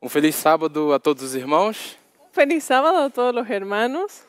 Um feliz sábado a todos os irmãos. Feliz sábado a todos los hermanos.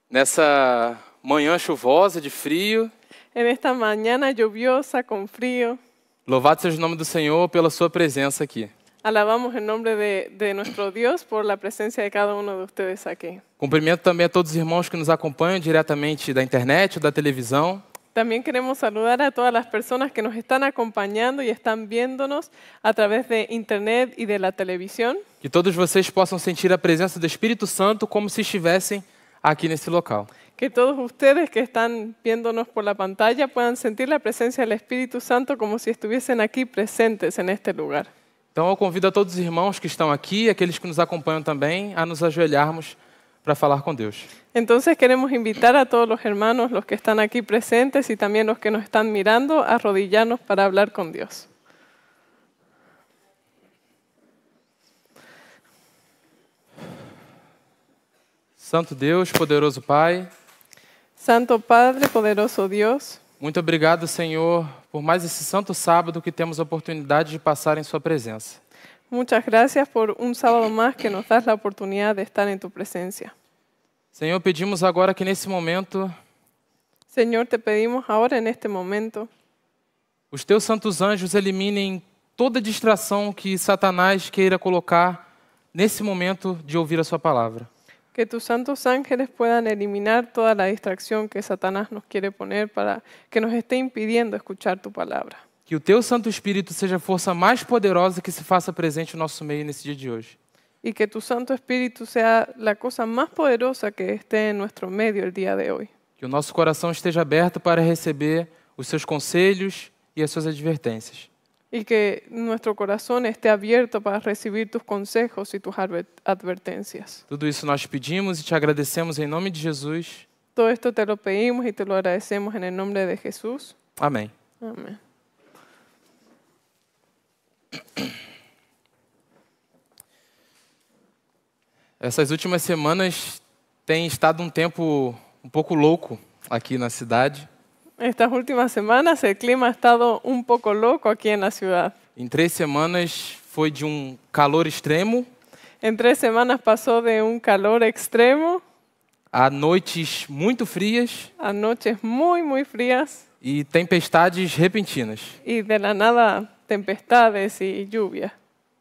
Nessa manhã chuvosa de frio, En esta mañana lluviosa con frío, louvado seja o nome do Senhor pela sua presença aqui. alabamos el nombre de nuestro Dios por la presencia de cada uno de ustedes aquí. Cumprimento também a todos os irmãos que nos acompanham diretamente da internet ou da televisão. También queremos saludar a todas las personas que nos están acompañando y están viéndonos a través de internet y de la televisión. Que todos vocês possam sentir a presença do Espírito Santo como se estivessem aqui nesse local. Que todos ustedes que están viéndonos por la pantalla puedan sentir la presencia del Espíritu Santo como si estuviesen aquí presentes en este lugar. Então eu convido a todos os irmãos que estão aqui, aqueles que nos acompanham também, a nos ajoelharmos para falar com Deus. Entonces queremos invitar a todos los hermanos, los que están aquí presentes y también los que nos están mirando, a arrodillarnos para hablar con Dios. Santo Deus, poderoso Pai, Santo Padre, poderoso Dios, muito obrigado, Senhor, por mais esse santo sábado que temos a oportunidade de passar em Sua presença. muchas gracias por un sábado más que nos das la oportunidad de estar en tu presencia. Senhor, pedimos agora que nesse momento Señor, te pedimos ahora en este momento os Teus santos anjos eliminem toda distração que Satanás queira colocar nesse momento de ouvir a Sua palavra. que tus santos ángeles puedan eliminar toda la distracción que Satanás nos quiere poner para que nos esté impidiendo escuchar tu palabra. Que o Teu Santo Espírito seja a força mais poderosa que se faça presente no nosso meio nesse dia de hoje. Y que tu Santo Espíritu sea la cosa más poderosa que esté en nuestro medio el día de hoy. Que o nosso coração esteja aberto para receber os Seus conselhos e as Suas advertências. Y que nuestro corazón esté abierto para recibir tus consejos y tus advertencias. Tudo isso nós pedimos e te agradecemos em nome de Jesus. Todo esto te lo pedimos y te lo agradecemos en el nombre de Jesús. Amém. Amén. Essas últimas semanas tem estado um tempo um pouco louco aqui na cidade. Estas últimas semanas el clima ha estado un poco loco aquí en la ciudad. Em 3 semanas foi de um calor extremo En 3 semanas pasó de un calor extremo a noites muito frias a noches muy frías e tempestades repentinas. y de la nada tempestades y lluvia.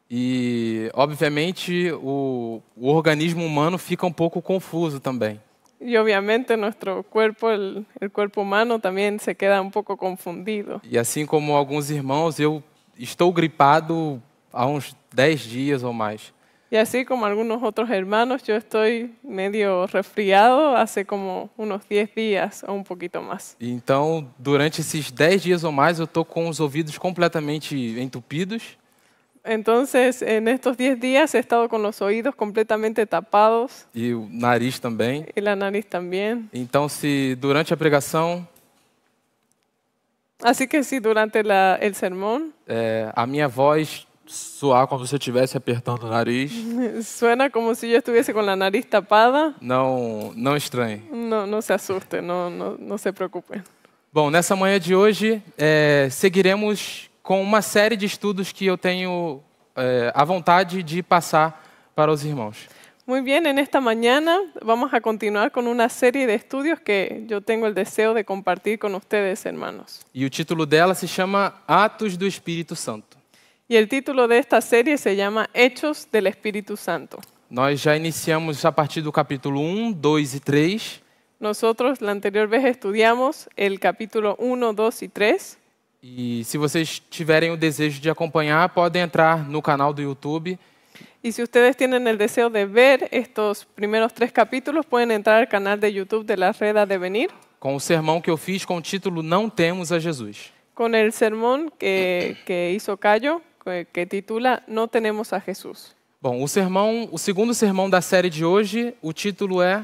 E, obviamente, o organismo humano fica um pouco confuso também. Y obviamente nuestro cuerpo, el cuerpo humano también se queda un poco confundido. E assim como alguns irmãos, eu estou gripado há uns 10 dias ou mais. Y así como algunos otros hermanos, yo estoy medio resfriado hace como unos 10 días o un poquito más. E então, durante esses 10 dias ou mais, eu estou com os ouvidos completamente entupidos. Entonces, en estos 10 días he estado con los oídos completamente tapados E o nariz também. y la nariz también. Então, se durante a pregação Así que si durante el sermón a minha voz soar como se eu estivesse apertando o nariz, suena como si yo estuviese con la nariz tapada, não estranhe. no se asusten, no se preocupen. Bom, nessa manhã de hoje, seguiremos com uma série de estudos que eu tenho a vontade de passar para os irmãos. Muy bien, en esta mañana vamos a continuar con una serie de estudios que yo tengo el deseo de compartir con ustedes, hermanos. E o título dela se chama Atos do Espírito Santo. Y el título de esta serie se llama Hechos del Espíritu Santo. Nós já iniciamos a partir do capítulo 1, 2 e 3. Nosotros la anterior vez estudiamos el capítulo 1, 2 y 3. E se vocês tiverem o desejo de acompanhar, podem entrar no canal do YouTube. Y si ustedes tienen el deseo de ver estos primeros 3 capítulos, pueden entrar al canal de YouTube de la Red de Venir Com o sermão que eu fiz com o título Não Temos a Jesus. con el sermón que hizo Cayo, que titula No tenemos a Jesús. Bom, o segundo sermão da série de hoje, o título é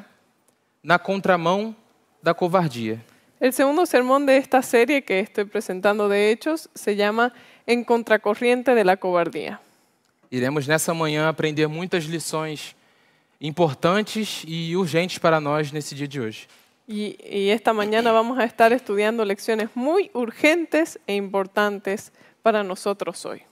Na Contramão da Covardia. El segundo sermón de esta serie que estoy presentando de Hechos se llama En contracorriente de la cobardía. Iremos nessa manhã aprender muitas lições importantes e urgentes para nós nesse dia de hoje. Y esta mañana vamos a estar estudiando lecciones muy urgentes e importantes para nosotros hoy.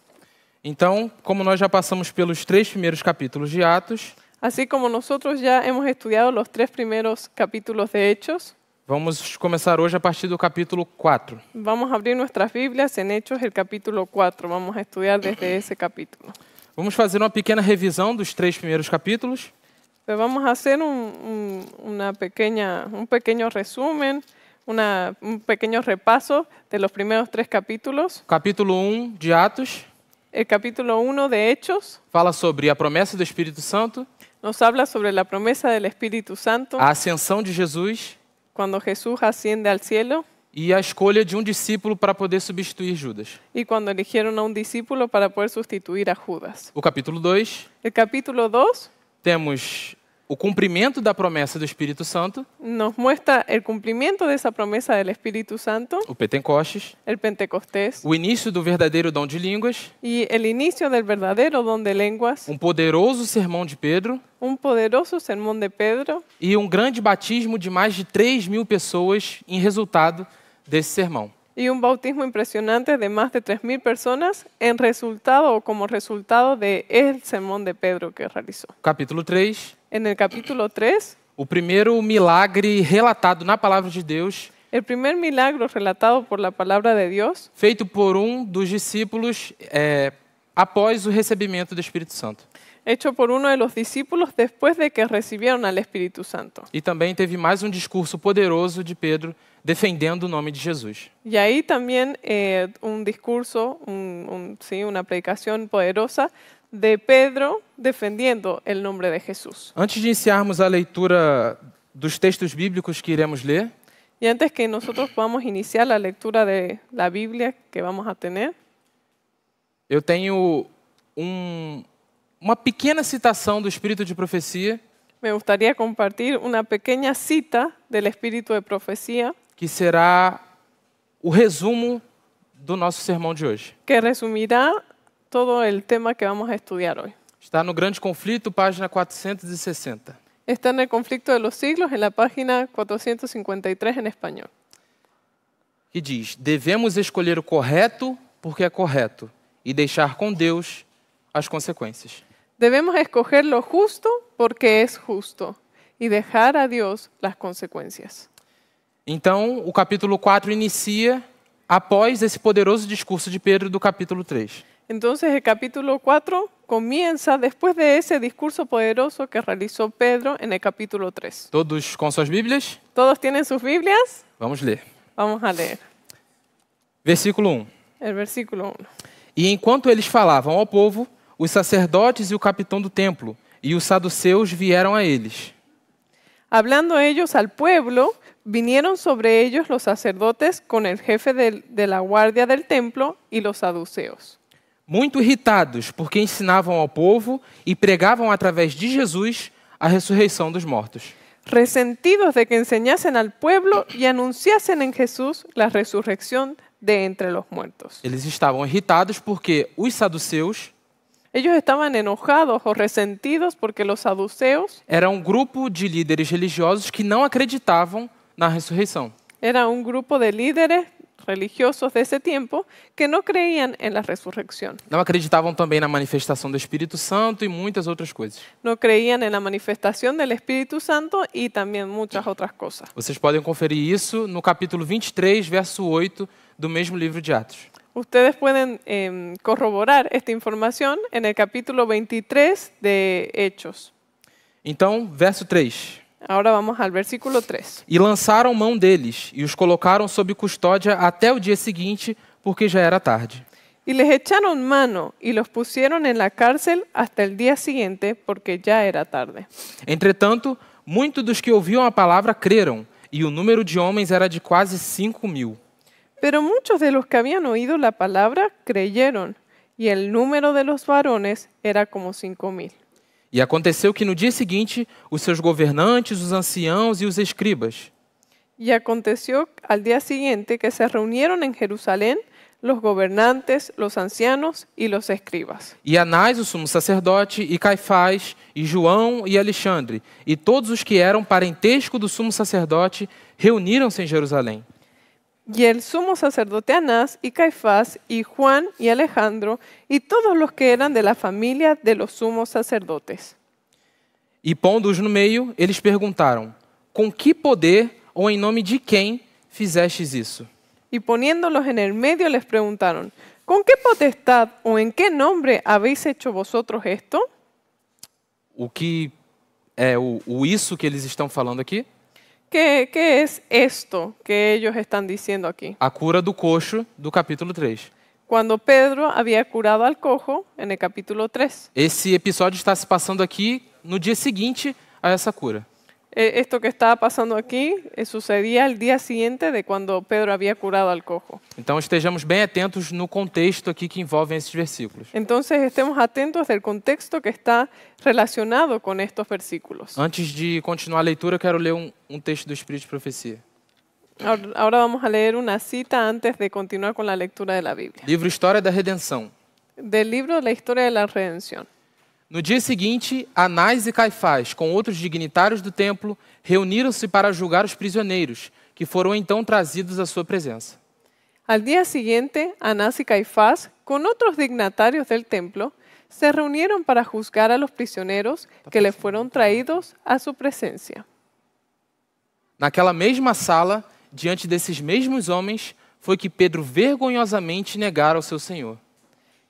Então, como nós já passamos pelos 3 primeiros capítulos de Atos, Así como nosotros ya hemos estudiado los 3 primeros capítulos de Hechos, vamos começar hoje a partir do capítulo 4. vamos a abrir nuestras Biblias en Hechos, el capítulo 4. Vamos a estudiar desde ese capítulo. Vamos fazer uma pequena revisão dos 3 primeiros capítulos. Pero vamos a hacer un pequeño resumen, un pequeño repaso de los primeros 3 capítulos. Capítulo 1 de Atos El capítulo 1 de Hechos fala sobre a promessa do Espírito Santo, nos habla sobre la promesa del Espíritu Santo, a ascensão de Jesus cuando Jesús asciende al cielo e a escolha de um discípulo para poder substituir Judas. y cuando eligieron a un discípulo para poder sustituir a Judas. O capítulo 2, El capítulo 2 temos o cumprimento da promessa do Espírito Santo, nos muestra el cumplimiento de esa promesa del Espíritu Santo, o Pentecostes, el Pentecostés, o início do verdadeiro dom de línguas, y el inicio del verdadero don de lenguas, poderoso sermão de Pedro un poderoso sermón de Pedro e grande batismo de mais de 3.000 pessoas em resultado desse sermão. y un bautismo impresionante de más de 3.000 personas en resultado o como resultado de el sermón de Pedro que realizó. Capítulo 3, En el capítulo 3, o primeiro milagre relatado na palavra de Deus, el primer milagro relatado por la palabra de Dios, feito por dos discípulos após o recebimento do Espírito Santo. hecho por uno de los discípulos después de que recibieron al Espíritu Santo. E também teve mais discurso poderoso de Pedro defendendo o nome de Jesus. Y ahí también un discurso, una predicación poderosa de Pedro defendiendo el nombre de Jesús. Antes de iniciarmos a leitura dos textos bíblicos que iremos ler, Y antes que nosotros podamos iniciar la lectura de la Biblia que vamos a tener, eu tenho uma pequena citação do Espírito de Profecia, me gustaría compartir una pequeña cita del Espíritu de Profecía que será o resumo do nosso sermão de hoje. que resumirá todo el tema que vamos a estudiar hoy. Está no Grande Conflito, página 460. Está en el Conflicto de los Siglos, en la página 453 en español. Que diz: devemos escolher o correto porque é correto e deixar com Deus as consequências. Debemos escoger lo justo porque es justo y dejar a Dios las consecuencias. Então, o capítulo 4 inicia após esse poderoso discurso de Pedro do capítulo 3. Entonces el capítulo 4 comienza después de ese discurso poderoso que realizó Pedro en el capítulo 3. Todos com suas Bíblias? ¿Todos tienen sus Biblias? Vamos ler. Vamos a leer Versículo 1. el versículo 1. E enquanto eles falavam ao povo, os sacerdotes e o capitão do templo e os saduceus vieram a eles. Hablando ellos al pueblo, vinieron sobre ellos los sacerdotes con el jefe de la guardia del templo y los saduceos. Muito irritados, porque ensinavam ao povo e pregavam através de Jesus a ressurreição dos mortos. Resentidos de que enseñasen al pueblo y anunciasen en Jesús la resurrección de entre los muertos. Eles estavam irritados porque os saduceus Ellos estaban enojados o resentidos porque los saduceos eram grupo de líderes religiosos que não acreditavam na ressurreição. era un grupo de líderes religiosos de ese tiempo que no creían en la resurrección. Não acreditavam também na manifestação do Espírito Santo e muitas outras coisas. No creían en la manifestación del Espíritu Santo y también muchas otras cosas. Vocês podem conferir isso no capítulo 23, verso 8 do mesmo livro de Atos. Ustedes pueden corroborar esta información en el capítulo 23 de Hechos. Então, verso 3. Ahora vamos al versículo 3. E lançaram mão deles e os colocaram sob custódia até o dia seguinte, porque já era tarde. Y les echaron mano y los pusieron en la cárcel hasta el día siguiente, porque ya era tarde. Entretanto, muitos dos que ouviam a palavra creram, e o número de homens era de quase 5.000. Pero muchos de los que habían oído la palabra creyeron, y el número de los varones era como 5.000. E aconteceu que no dia seguinte, os seus governantes, os anciãos e os escribas Y aconteció al día siguiente que se reunieron en Jerusalén los gobernantes, los ancianos y los escribas. e Anás, o sumo sacerdote, e Caifás, e João e Alexandre, e todos os que eram parentesco do sumo sacerdote, reuniram-se em Jerusalém. Y el sumo sacerdote Anás y Caifás y Juan y Alejandro y todos los que eran de la familia de los sumos sacerdotes. E pondo-os no meio, eles perguntaram: com que poder ou em nome de quem fizestes isso? Y poniéndolos en el medio les preguntaron, ¿con qué potestad o en qué nombre habéis hecho vosotros esto? O que é o isso que eles estão falando aqui? ¿Qué es esto que ellos están diciendo aquí? A cura do coxo do capítulo 3. Cuando Pedro había curado al cojo en el capítulo 3. Esse episódio está se passando aqui no dia seguinte a essa cura. Esto que estaba pasando aquí sucedía el día siguiente de cuando Pedro había curado al cojo. Então estejamos bem atentos no contexto aqui que envolve esses versículos. Entonces estemos atentos del contexto que está relacionado con estos versículos. Antes de continuar a leitura, eu quero ler um texto do Espírito de Profecia. Ahora vamos a leer una cita antes de continuar con la lectura de la Biblia. Livro História da Redenção. Del libro de la historia de la redención. No dia seguinte, Anás e Caifás, com outros dignitários do templo, reuniram-se para julgar os prisioneiros, que foram então trazidos à sua presença. Al día siguiente, Anás y Caifás, con otros dignatarios del templo, se reunieron para juzgar a los prisioneros que les fueron traídos a su presencia. Naquela mesma sala, diante desses mesmos homens, foi que Pedro vergonhosamente negara ao seu Senhor.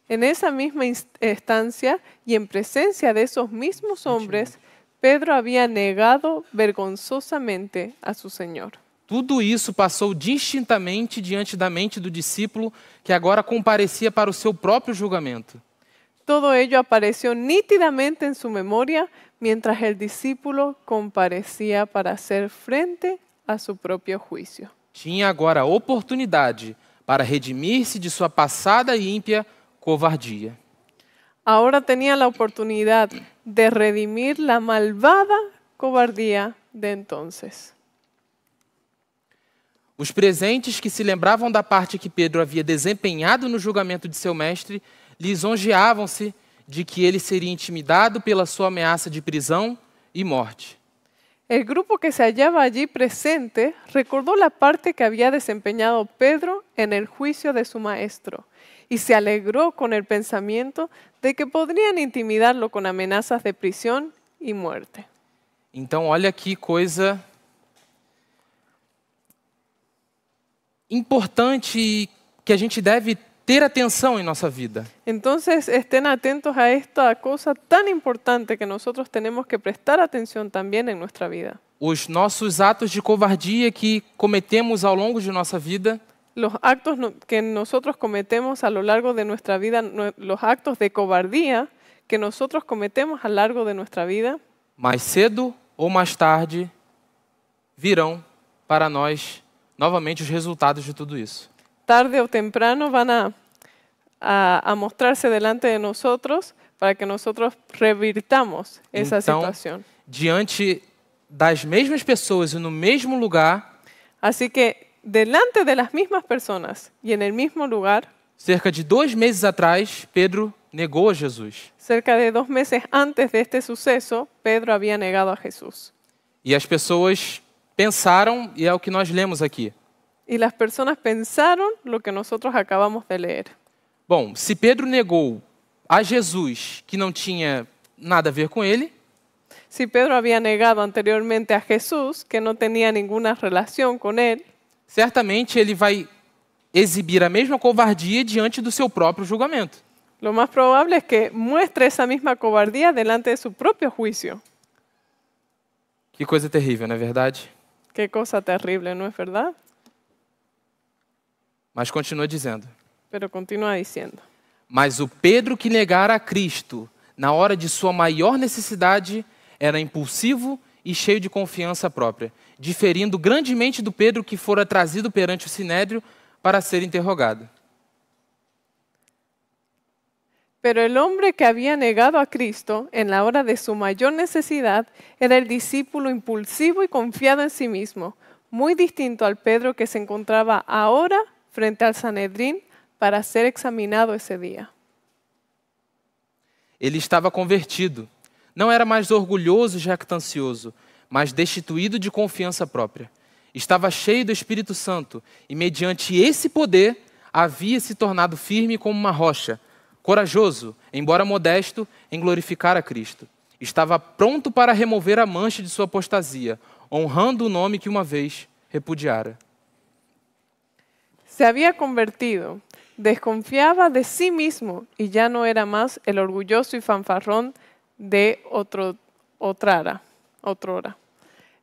En esa misma estancia y en presencia de esos mismos hombres, Pedro había negado vergonzosamente a su Señor. Tudo isso passou distintamente diante da mente do discípulo, que agora comparecia para o seu próprio julgamento. Todo ello apareció nítidamente en su memoria mientras el discípulo comparecía para hacer frente a su propio juicio. Tinha agora a oportunidade para redimir-se de sua passada e ímpia covardia. Ahora tenía la oportunidad de redimir la malvada cobardía de entonces. Os presentes que se lembravam da parte que Pedro havia desempenhado no julgamento de seu mestre, lisonjeavam-se de que ele seria intimidado pela sua ameaça de prisão e morte. El grupo que se hallaba allí presente recordó la parte que había desempeñado Pedro en el juicio de su maestro y se alegró con el pensamiento de que podrían intimidarlo con amenazas de prisión y muerte. Então, olha que coisa importante que a gente deve ter atenção em nossa vida. Entonces estén atentos a esta cosa tan importante que nosotros tenemos que prestar atención también en nuestra vida. Os nossos atos de covardia que cometemos ao longo de nossa vida, Los actos que nosotros cometemos a lo largo de nuestra vida, los actos de cobardía que nosotros cometemos a lo largo de nuestra vida, mais cedo ou mais tarde, virão para nós novamente os resultados de tudo isso. tarde o temprano van a mostrarse delante de nosotros para que nosotros revirtamos esa Então, situación. diante das mesmas pessoas e no mesmo lugar, Así que delante de las mismas personas y en el mismo lugar, cerca de 2 meses atrás, Pedro negou a Jesus. cerca de 2 meses antes de este suceso, Pedro había negado a Jesús. E as pessoas pensaram, e é o que nós lemos aqui. Y las personas pensaron lo que nosotros acabamos de leer. Bom, se Pedro negou a Jesus, que não tinha nada a ver com ele, Si Pedro había negado anteriormente a Jesús, que no tenía ninguna relación con él, certamente ele vai exibir a mesma covardia diante do seu próprio julgamento. lo más probable es que muestre esa misma cobardía delante de su propio juicio. Que coisa terrível, não é verdade? Qué cosa terrible, ¿no es verdad? Mas continua dizendo. Pero continúa diciendo. Mas o Pedro que negara a Cristo na hora de sua maior necessidade era impulsivo e cheio de confiança própria, diferindo grandemente do Pedro que fora trazido perante o Sinédrio para ser interrogado. Pero el hombre que había negado a Cristo en la hora de su mayor necesidad era el discípulo impulsivo y confiado en sí mismo, muy distinto al Pedro que se encontraba ahora frente al Sanedrín para ser examinado ese día. Ele estava convertido. Não era mais orgulhoso e jactancioso, mas destituído de confiança própria. Estava cheio do Espírito Santo e, mediante esse poder, havia se tornado firme como uma rocha, corajoso, embora modesto, em glorificar a Cristo. Estava pronto para remover a mancha de sua apostasia, honrando o nome que uma vez repudiara. Se había convertido, desconfiaba de sí mismo y ya no era más el orgulloso y fanfarrón de otrora.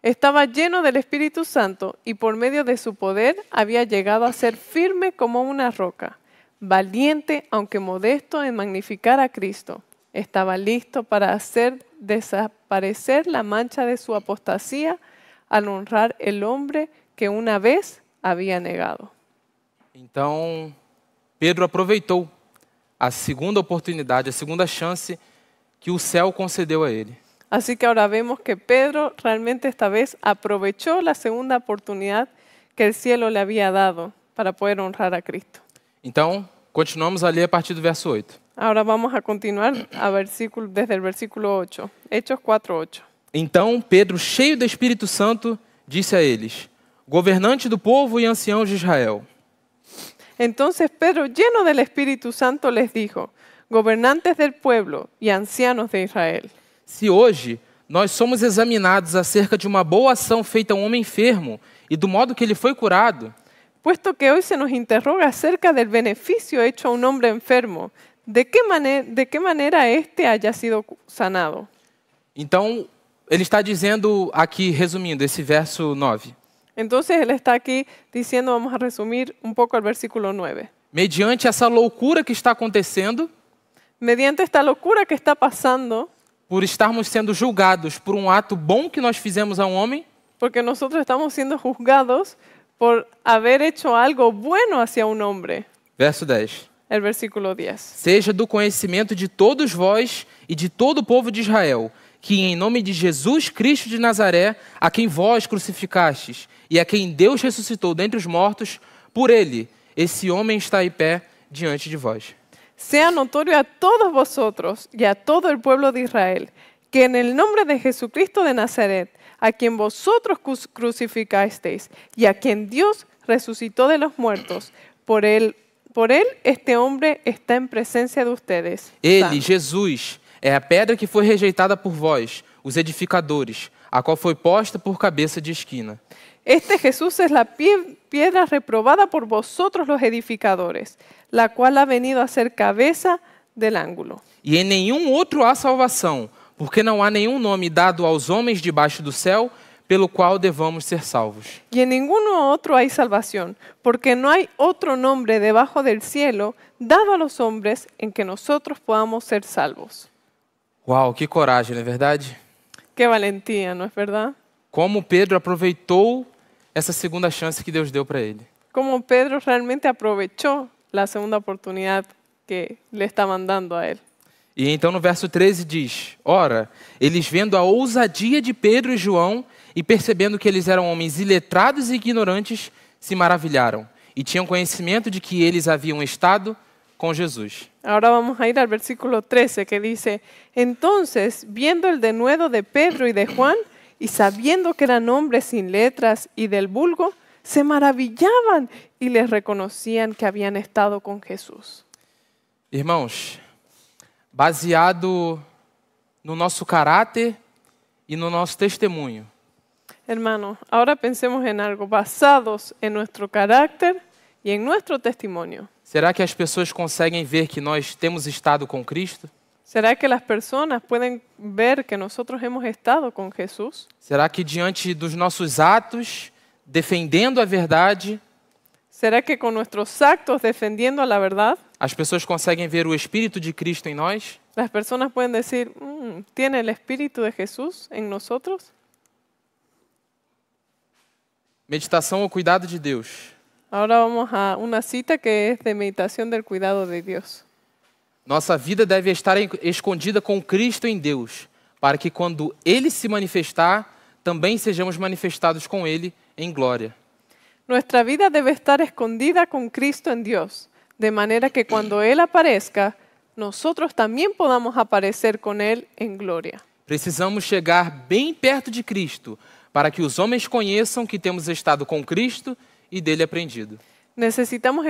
Estaba lleno del Espíritu Santo y por medio de su poder había llegado a ser firme como una roca, valiente aunque modesto en magnificar a Cristo. Estaba listo para hacer desaparecer la mancha de su apostasía al honrar el hombre que una vez había negado. Então, Pedro aproveitou a segunda oportunidade, a segunda chance que o céu concedeu a ele. Así que ahora vemos que Pedro realmente esta vez aprovechó la segunda oportunidad que el cielo le había dado para poder honrar a Cristo. Então, continuamos a ler a partir do verso 8. Ahora vamos a continuar desde el versículo 8, Hechos 4:8. Então, Pedro, cheio do Espírito Santo, disse a eles: governante do povo e anciãos de Israel, Entonces Pedro, lleno del Espíritu Santo, les dijo, gobernantes del pueblo y ancianos de Israel, se hoje nós somos examinados acerca de uma boa ação feita a um homem enfermo e do modo que ele foi curado, puesto que hoy se nos interroga acerca del beneficio hecho a un hombre enfermo, ¿de qué manera éste haya sido sanado? então ele está dizendo aqui, resumindo, esse verso 9. Entonces él está aquí diciendo, vamos a resumir un poco el versículo 9. Mediante essa loucura que está acontecendo, Mediante esta locura que está pasando, por estarmos sendo julgados por um ato bom que nós fizemos a um homem, porque nosotros estamos siendo juzgados por haber hecho algo bueno hacia un hombre. verso 10. El versículo 10. Seja do conhecimento de todos vós e de todo o povo de Israel, que em nome de Jesus Cristo de Nazaré, a quem vós crucificastes e a quem Deus ressuscitou dentre os mortos, por ele, esse homem está em pé diante de vós. Sea notorio a todos vosotros y a todo el pueblo de Israel, que en el nombre de Jesucristo de Nazaret, a quien vosotros crucificasteis y a quien Dios resucitó de los muertos, por él este hombre está en presencia de ustedes. Ele, sano. Jesus, é a pedra que foi rejeitada por vós, os edificadores, a qual foi posta por cabeça de esquina. Este Jesús es la piedra reprobada por vosotros los edificadores, la cual ha venido a ser cabeza del ángulo. E em nenhum outro há salvação, porque não há nenhum nome dado aos homens debaixo do céu, pelo qual devamos ser salvos. Y en ninguno otro hay salvación, porque no hay otro nombre debajo del cielo dado a los hombres en que nosotros podamos ser salvos. Uau, que coragem, não é verdade? Qué valentía, ¿no es verdad? Como Pedro aproveitou essa segunda chance que Deus deu para ele. Como Pedro realmente aprovechó la segunda oportunidad que le estaban dando a él. E então no verso 13 diz: ora, eles vendo a ousadia de Pedro e João e percebendo que eles eram homens iletrados e ignorantes, se maravilharam e tinham conhecimento de que eles haviam estado com Jesus. Ahora vamos a ir al versículo 13 que dice, entonces, viendo el denuedo de Pedro y de Juan, y sabiendo que eran hombres sin letras y del vulgo, se maravillaban y les reconocían que habían estado con Jesús. Irmãos, baseado no nosso caráter e no nosso testemunho, Hermanos, ahora pensemos en algo basados en nuestro carácter y en nuestro testimonio. será que as pessoas conseguem ver que nós temos estado com Cristo? ¿Será que las personas pueden ver que nosotros hemos estado con Jesús? Será que diante dos nossos atos, defendendo a verdade, ¿Será que con nuestros actos defendiendo la verdad, as pessoas conseguem ver o Espírito de Cristo em nós? las personas pueden decir, ¿tiene el Espíritu de Jesús en nosotros? Meditação ao cuidado de Deus. Ahora vamos a una cita que es de meditación del cuidado de Dios. Nossa vida deve estar escondida com Cristo em Deus, para que quando Ele se manifestar, também sejamos manifestados com Ele em glória. Nuestra vida debe estar escondida con Cristo en Dios, de manera que cuando Él aparezca, nosotros también podamos aparecer con Él en gloria. Precisamos chegar bem perto de Cristo, para que os homens conheçam que temos estado com Cristo e dele aprendido. Necesitamos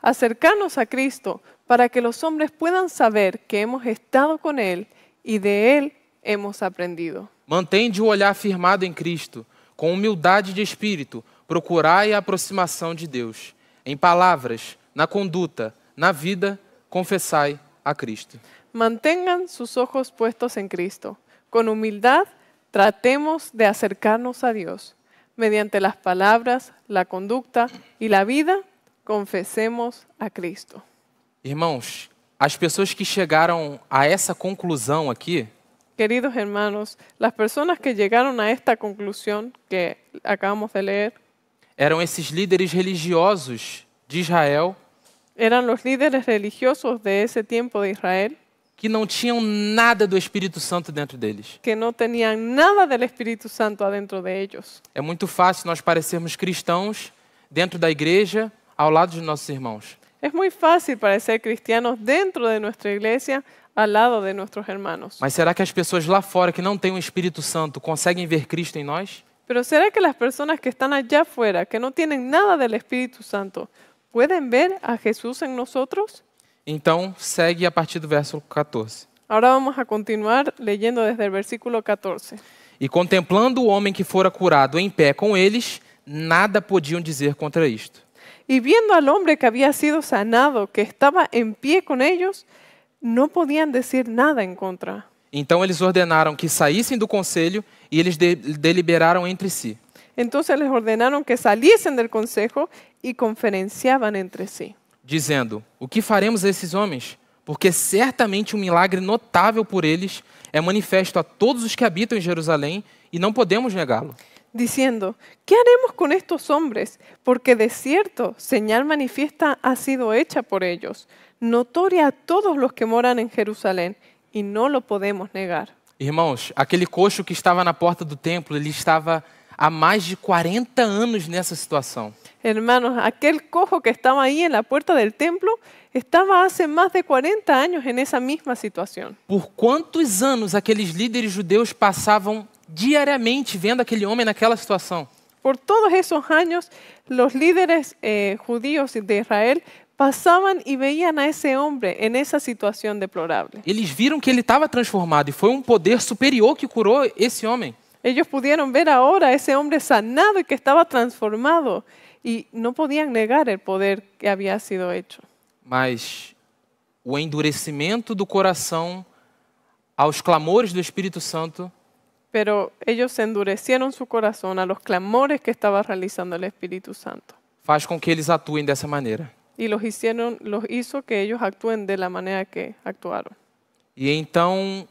acercarnos a Cristo para que los hombres puedan saber que hemos estado con Él y de Él hemos aprendido. Mantende o olhar firmado em Cristo, com humildade de espírito, procurai a aproximação de Deus. Em palavras, na conduta, na vida, confessai a Cristo. Mantengan sus ojos puestos en Cristo. Con humildad, tratemos de acercarnos a Dios. Mediante las palabras, la conducta y la vida, confesemos a Cristo. Irmãos, as pessoas que chegaram a essa conclusão aqui, Queridos hermanos, las personas que llegaron a esta conclusión que acabamos de leer eram esses líderes religiosos de Israel eran los líderes religiosos de ese tiempo de Israel que não tinham nada do Espírito Santo dentro deles. que no tenían nada del Espíritu Santo adentro de ellos. É muito fácil nós parecermos cristãos dentro da igreja, ao lado de nossos irmãos. Es muy fácil parecer cristianos dentro de nuestra iglesia al lado de nuestros hermanos. Mas será que as pessoas lá fora que não têm o Espírito Santo conseguem ver Cristo em nós? Pero ¿será que las personas que están allá afuera, que no tienen nada del Espíritu Santo, pueden ver a Jesús en nosotros? Então, segue a partir do verso 14. Ahora vamos a continuar leyendo desde el versículo 14. E contemplando o homem que fora curado em pé com eles, nada podiam dizer contra isto. Y viendo al hombre que había sido sanado, que estaba en pie con ellos, no podían decir nada en contra. Então eles ordenaram que saíssem do conselho e eles deliberaram entre si. Entonces les ordenaron que saliesen del consejo y conferenciaban entre sí, dizendo: o que faremos a esses homens? Porque certamente um milagre notável por eles é manifesto a todos os que habitam em Jerusalém e não podemos negá-lo. diciendo, ¿qué haremos con estos hombres? Porque de cierto, señal manifiesta ha sido hecha por ellos, notoria a todos los que moran en Jerusalén, y no lo podemos negar. Irmãos, aquele coxo que estava na porta do templo, ele estava há mais de 40 anos nessa situação. Hermanos, aquel cojo que estaba ahí en la puerta del templo estaba hace más de 40 años en esa misma situación. Por quantos anos aqueles líderes judeus passavam diariamente vendo aquele homem naquela situação? Por todos esos años, los líderes judíos de Israel pasaban y veían a ese hombre en esa situación deplorable. Eles viram que ele estava transformado e foi um poder superior que curou esse homem. Ellos pudieron ver ahora a ese hombre sanado y que estaba transformado y no podían negar el poder que había sido hecho. Mas o endurecimento do coração aos clamores do Espírito Santo Pero ellos endurecieron su corazón a los clamores que estaba realizando el Espíritu Santo. faz com que eles atuem dessa maneira. Y los hizo que ellos actúen de la manera que actuaron. E então,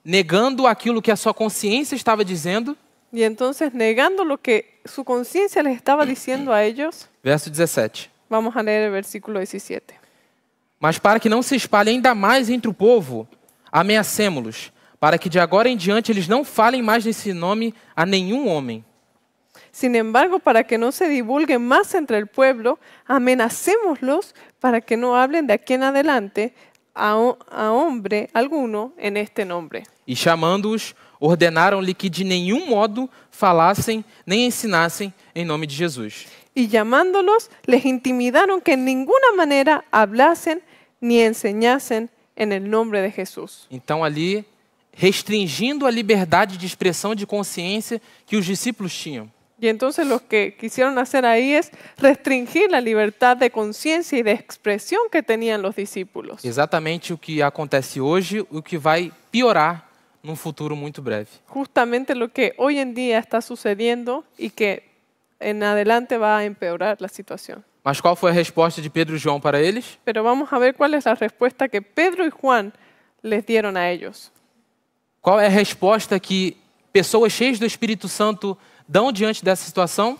negando aquilo que a sua consciência estava dizendo, Y entonces, negando lo que su conciencia les estaba diciendo a ellos, verso 17. vamos a leer el versículo 17. Mas para que não se espalhe ainda mais entre o povo, ameacemo-los, para que de agora em diante eles não falem mais desse nome a nenhum homem. Sin embargo, para que no se divulgue más entre el pueblo, amenacémoslos para que no hablen de aquí en adelante a hombre alguno en este nombre. E chamando-os, ordenaram-lhe que de nenhum modo falassem nem ensinassem em nome de Jesus. Y llamándolos, les intimidaron que en ninguna manera hablasen ni enseñasen en el nombre de Jesús. Então ali, restringindo a liberdade de expressão de consciência que os discípulos tinham. Y entonces lo que quisieron hacer ahí es restringir la libertad de conciencia y de expresión que tenían los discípulos. Exatamente o que acontece hoje, o que vai piorar num futuro muito breve. Justamente lo que hoy en día está sucediendo y que en adelante va a empeorar la situación. Mas qual foi a resposta de Pedro e João para eles? Pero vamos a ver cuál es la respuesta que Pedro y Juan les dieron a ellos. Qual é a resposta que pessoas cheias do Espírito Santo dão diante dessa situação?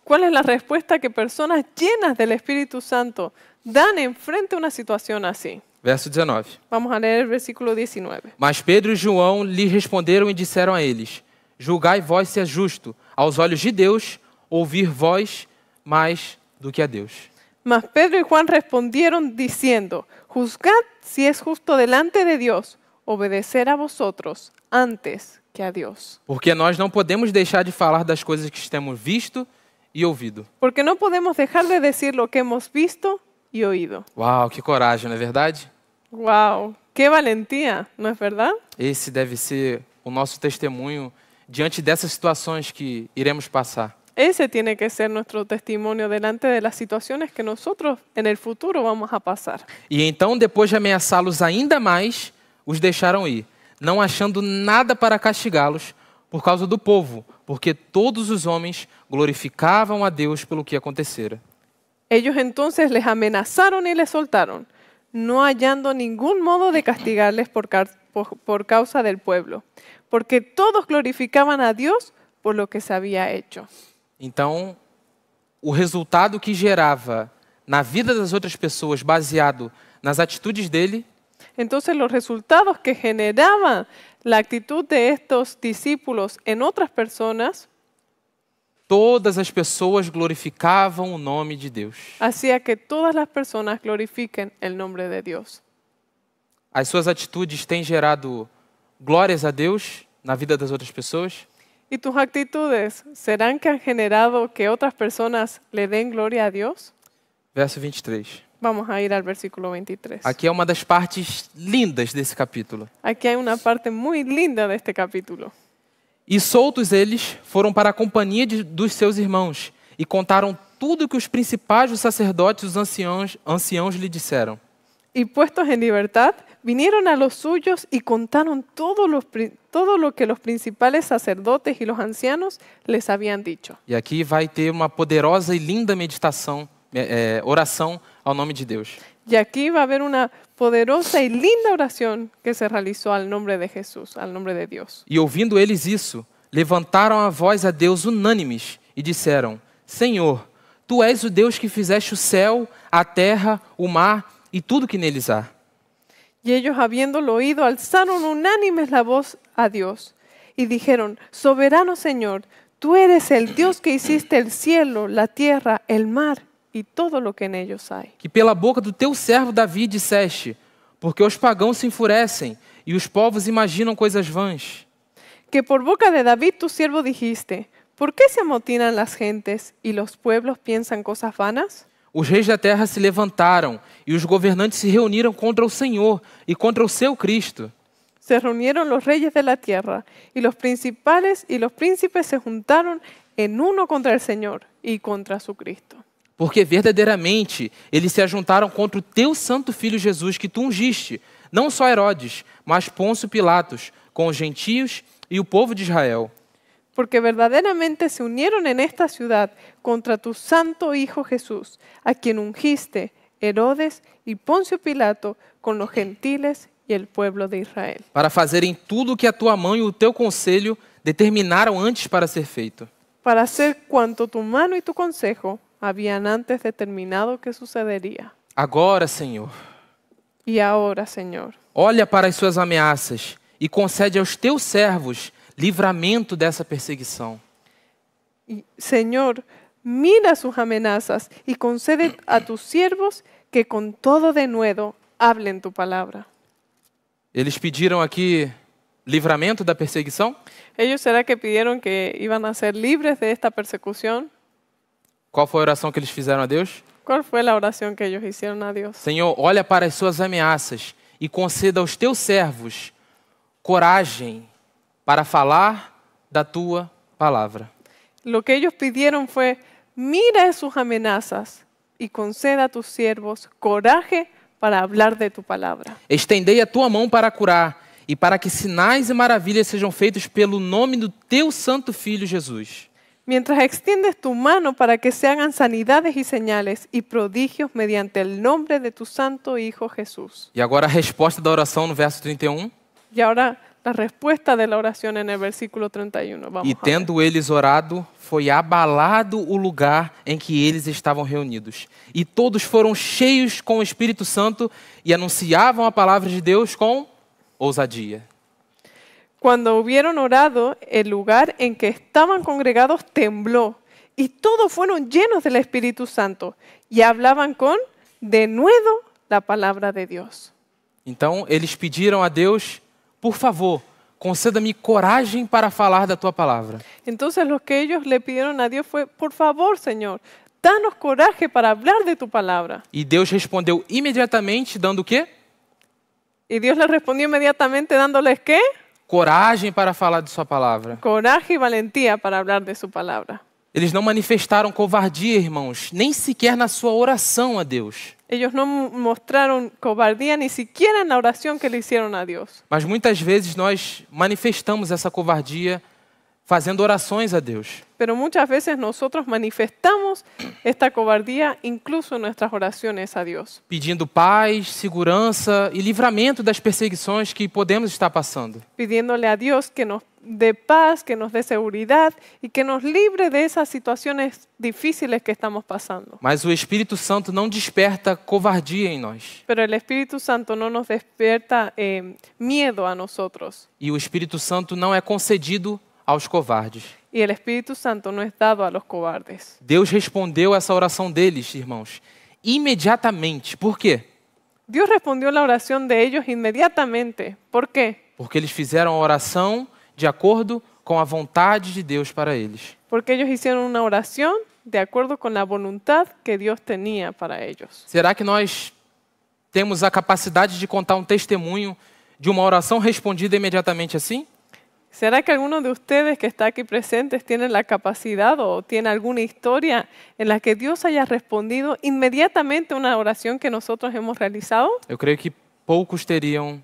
¿Cuál es la respuesta que personas llenas del Espíritu Santo dan enfrente a una situación así? Verso 19. Vamos a leer el versículo 19. Mas Pedro e João lhe responderam e disseram a eles: julgai vós se é justo, aos olhos de Deus, ouvir vós mais do que a Deus. Mas Pedro y Juan respondieron diciendo, juzgad si es justo delante de Dios obedecer a vosotros antes que a Dios. Porque nós não podemos deixar de falar das coisas que temos visto e ouvido. Porque no podemos dejar de decir lo que hemos visto y oído. Uau, que coragem, não é verdade? ¡Wow! ¡Qué valentía! ¿No es verdad? Esse deve ser o nosso testemunho diante dessas situações que iremos passar. Ese tiene que ser nuestro testimonio delante de las situaciones que nosotros en el futuro vamos a pasar. E então, depois de ameaçá-los ainda mais, os deixaram ir, não achando nada para castigá-los por causa do povo, porque todos os homens glorificavam a Deus pelo que acontecera. Ellos entonces les amenazaron y les soltaron, no hallando ningún modo de castigarles por causa del pueblo, porque todos glorificaban a Dios por lo que se había hecho. Então, o resultado que gerava na vida das outras pessoas, baseado nas atitudes dele, Entonces los resultados que generaba la actitud de estos discípulos en otras personas todas as pessoas glorificavam o nome de Deus. hacía que todas las personas glorifiquen el nombre de Dios. As suas atitudes têm gerado glórias a Deus na vida das outras pessoas? ¿Y tus actitudes serán que han generado que otras personas le den gloria a Dios? Verso 23. Vamos a ir al versículo 23. Aqui é uma das partes lindas desse capítulo. Aquí hay una parte muy linda de este capítulo. E soltos eles, foram para a companhia dos seus irmãos e contaram tudo o que os principais dos sacerdotes e os anciãos lhe disseram. Y puestos en libertad, vinieron a los suyos y contaron todo lo que los principales sacerdotes y los ancianos les habían dicho. E aqui vai ter uma poderosa e linda meditação, oração ao nome de Deus. Y aquí va a haber una poderosa y linda oración que se realizó al nombre de Jesús, al nombre de Dios. E ouvindo eles isso, levantaram a voz a Deus unânimes e disseram: Senhor, Tu és o Deus que fizeste o céu, a terra, o mar e tudo que neles há. Y ellos, habiéndolo oído, alzaron unánimes la voz a Dios y dijeron: Soberano Señor, Tú eres el Dios que hiciste el cielo, la tierra, el mar y todo lo que en ellos hay. Que pela boca do Teu servo Davi disseste, porque os pagãos se enfurecem e os povos imaginam coisas vãs. Que por boca de David tu siervo dijiste: ¿Por qué se amotinan las gentes y los pueblos piensan cosas vanas? Os reis da terra se levantaram e os governantes se reuniram contra o Senhor e contra o seu Cristo. Se reunieron los reyes de la tierra y los principales y los príncipes se juntaron en uno contra el Señor y contra su Cristo. Porque verdadeiramente eles se ajuntaram contra o Teu santo Filho Jesus que Tu ungiste, não só Herodes, mas Pôncio Pilatos, com os gentios e o povo de Israel. Porque verdaderamente se unieron en esta ciudad contra tu santo Hijo Jesús, a quien ungiste, Herodes y Poncio Pilato, con los gentiles y el pueblo de Israel. Para fazerem tudo o que a Tua mão e o Teu conselho determinaram antes para ser feito. Para hacer cuanto tu mano y tu consejo habían antes determinado que sucedería. Agora, Senhor, Y ahora, Señor, olha para as suas ameaças e concede aos Teus servos livramento dessa perseguição. y, Señor, mira sus amenazas y concede a tus siervos que con todo denuedo hablen tu palabra. Eles pediram aqui livramento da perseguição? ¿Ellos será que pidieron que iban a ser libres de esta persecución? Qual foi a oração que eles fizeram a Deus? ¿Cuál fue la oración que ellos hicieron a Dios? Senhor, olha para as suas ameaças e conceda aos Teus servos coragem para falar da Tua palavra. Lo que ellos pidieron fue: mira sus amenazas y conceda a tus siervos coraje para hablar de tu palabra. Estendei a Tua mão para curar e para que sinais e maravilhas sejam feitos pelo nome do Teu santo Filho Jesus. Mientras extiendes tu mano para que se hagan sanidades y señales y prodigios mediante el nombre de tu santo Hijo Jesús. E agora a resposta da oração no verso 31. Y ahora la respuesta de la oración en el versículo 31. Vamos E a ver. tendo eles orado, foi abalado o lugar em que eles estavam reunidos. E todos foram cheios com o Espírito Santo e anunciavam a palavra de Deus com ousadia. Cuando hubieron orado, el lugar en que estaban congregados tembló y todos fueron llenos del Espíritu Santo y hablaban con denuedo la palabra de Dios. Então eles pediram a Deus, por favor, conceda-me coragem para falar da tua palavra. Entonces lo que ellos le pidieron a Dios fue, por favor, Señor, danos coraje para hablar de tu palabra. E Deus respondeu imediatamente, dando o quê? Y Dios les respondió inmediatamente dándoles ¿qué? Coragem para falar de sua palavra. Coraje y valentía para hablar de su palabra. Eles não manifestaram covardia, irmãos, nem sequer na sua oração a Deus. Ellos no mostraron cobardía ni siquiera en la oración que le hicieron a Dios. Mas muitas vezes nós manifestamos essa covardia fazendo orações a Deus. Pero muchas veces nosotros manifestamos esta cobardía incluso en nuestras oraciones a Dios, Pedindo paz, segurança e livramento das perseguições que podemos estar passando. pidiéndole a Dios que nos dé paz, que nos dé seguridad y que nos libre de esas situaciones difíciles que estamos pasando. Mas o Espírito Santo não desperta covardia em nós. Pero el Espíritu Santo no nos despierta miedo a nosotros. E o Espírito Santo não é concedido aos covardes. Y el Espíritu Santo no es dado a los cobardes. Deus respondeu essa oração deles, irmãos, imediatamente. Por quê? Dios respondió la oración de ellos inmediatamente. ¿Por qué? Porque eles fizeram a oração de acordo com a vontade de Deus para eles. Porque ellos hicieron una oración de acuerdo con la voluntad que Dios tenía para ellos. Será que nós temos a capacidade de contar um testemunho de uma oração respondida imediatamente assim? ¿Será que alguno de ustedes que está aquí presentes tiene la capacidad o tiene alguna historia en la que Dios haya respondido inmediatamente a una oración que nosotros hemos realizado? Eu creio que poucos teriam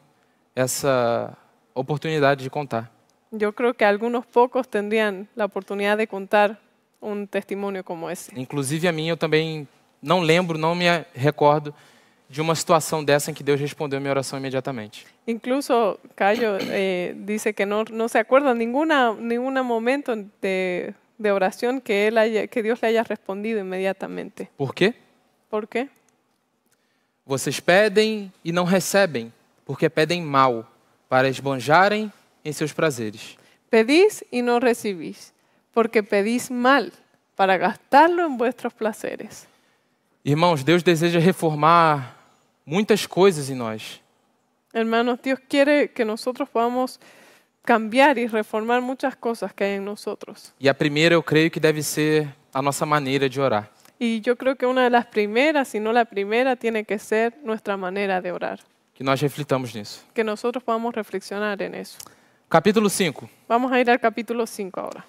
essa oportunidade de contar. Yo creo que algunos pocos tendrían la oportunidad de contar un testimonio como ese. Inclusive a mim, eu também não lembro, não me recordo de uma situação dessa em que Deus respondeu a minha oração imediatamente. Incluso Cayo dice que no se acuerda ningún momento de oración que Dios le haya respondido inmediatamente. Por quê? ¿Por qué? Vocês pedem e não recebem, porque pedem mal, para esbanjarem em seus prazeres. Pedís y no recibís, porque pedís mal, para gastarlo en vuestros placeres. Irmãos, Deus deseja reformar muitas coisas em nós. Hermanos, Dios quiere que nosotros podamos cambiar y reformar muchas cosas que hay en nosotros. E a primeira, eu creio que deve ser a nossa maneira de orar. Y yo creo que una de las primeras, si no la primera, tiene que ser nuestra manera de orar. Que nós reflitamos nisso. Que nosotros podamos reflexionar en eso. Capítulo 5. Vamos a ir al capítulo 5 ahora.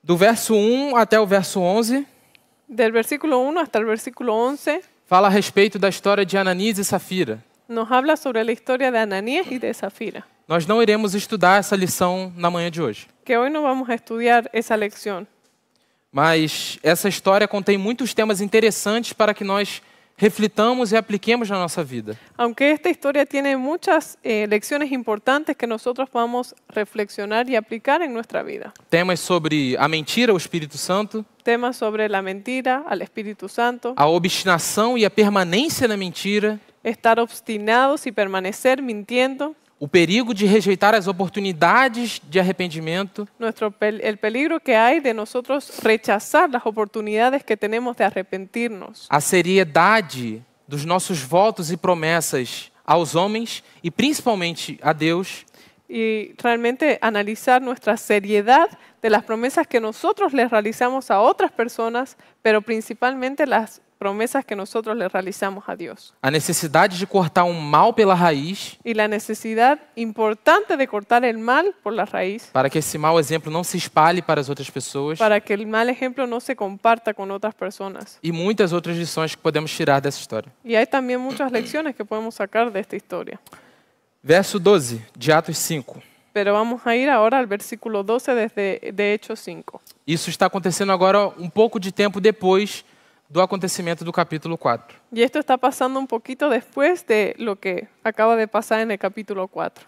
Do verso 1 até o verso 11, Del versículo 1 hasta el versículo 11 fala a respeito da história de Ananias e Safira. nos habla sobre la historia de Ananías y de Zafira. Nós não iremos estudar essa lição na manhã de hoje. Que hoy no vamos a estudiar esa lección. Mas essa história contém muitos temas interessantes para que nós reflitamos e apliquemos na nossa vida. Aunque esta historia tiene muchas lecciones importantes que nosotros podamos reflexionar y aplicar en nuestra vida. Temas sobre a mentira, o Espírito Santo, Temas sobre la mentira, al Espíritu Santo, a obstinação e a permanência na mentira, estar obstinados y permanecer mintiendo, o perigo de rejeitar as oportunidades de arrependimento, el peligro que hay de nosotros rechazar las oportunidades que tenemos de arrepentirnos, a seriedade dos nossos votos e promessas aos homens e principalmente a Deus, y realmente analizar nuestra seriedad de las promesas que nosotros les realizamos a otras personas, pero principalmente las promesas que nosotros le realizamos a Dios. a necessidade de cortar um mal pela raiz, Y la necesidad importante de cortar el mal por la raíz, para que esse mau exemplo não se espalhe para as outras pessoas, para que el mal ejemplo no se comparta con otras personas. e muitas outras lições que podemos tirar dessa história. Y hay también muchas lecciones que podemos sacar de esta historia. Verso 12 de Atos 5. Pero vamos a ir ahora al versículo 12 de Hechos 5. Isso está acontecendo agora um pouco de tempo depois do acontecimento do capítulo 4. Y esto está pasando un poquito después de lo que acaba de pasar en el capítulo 4.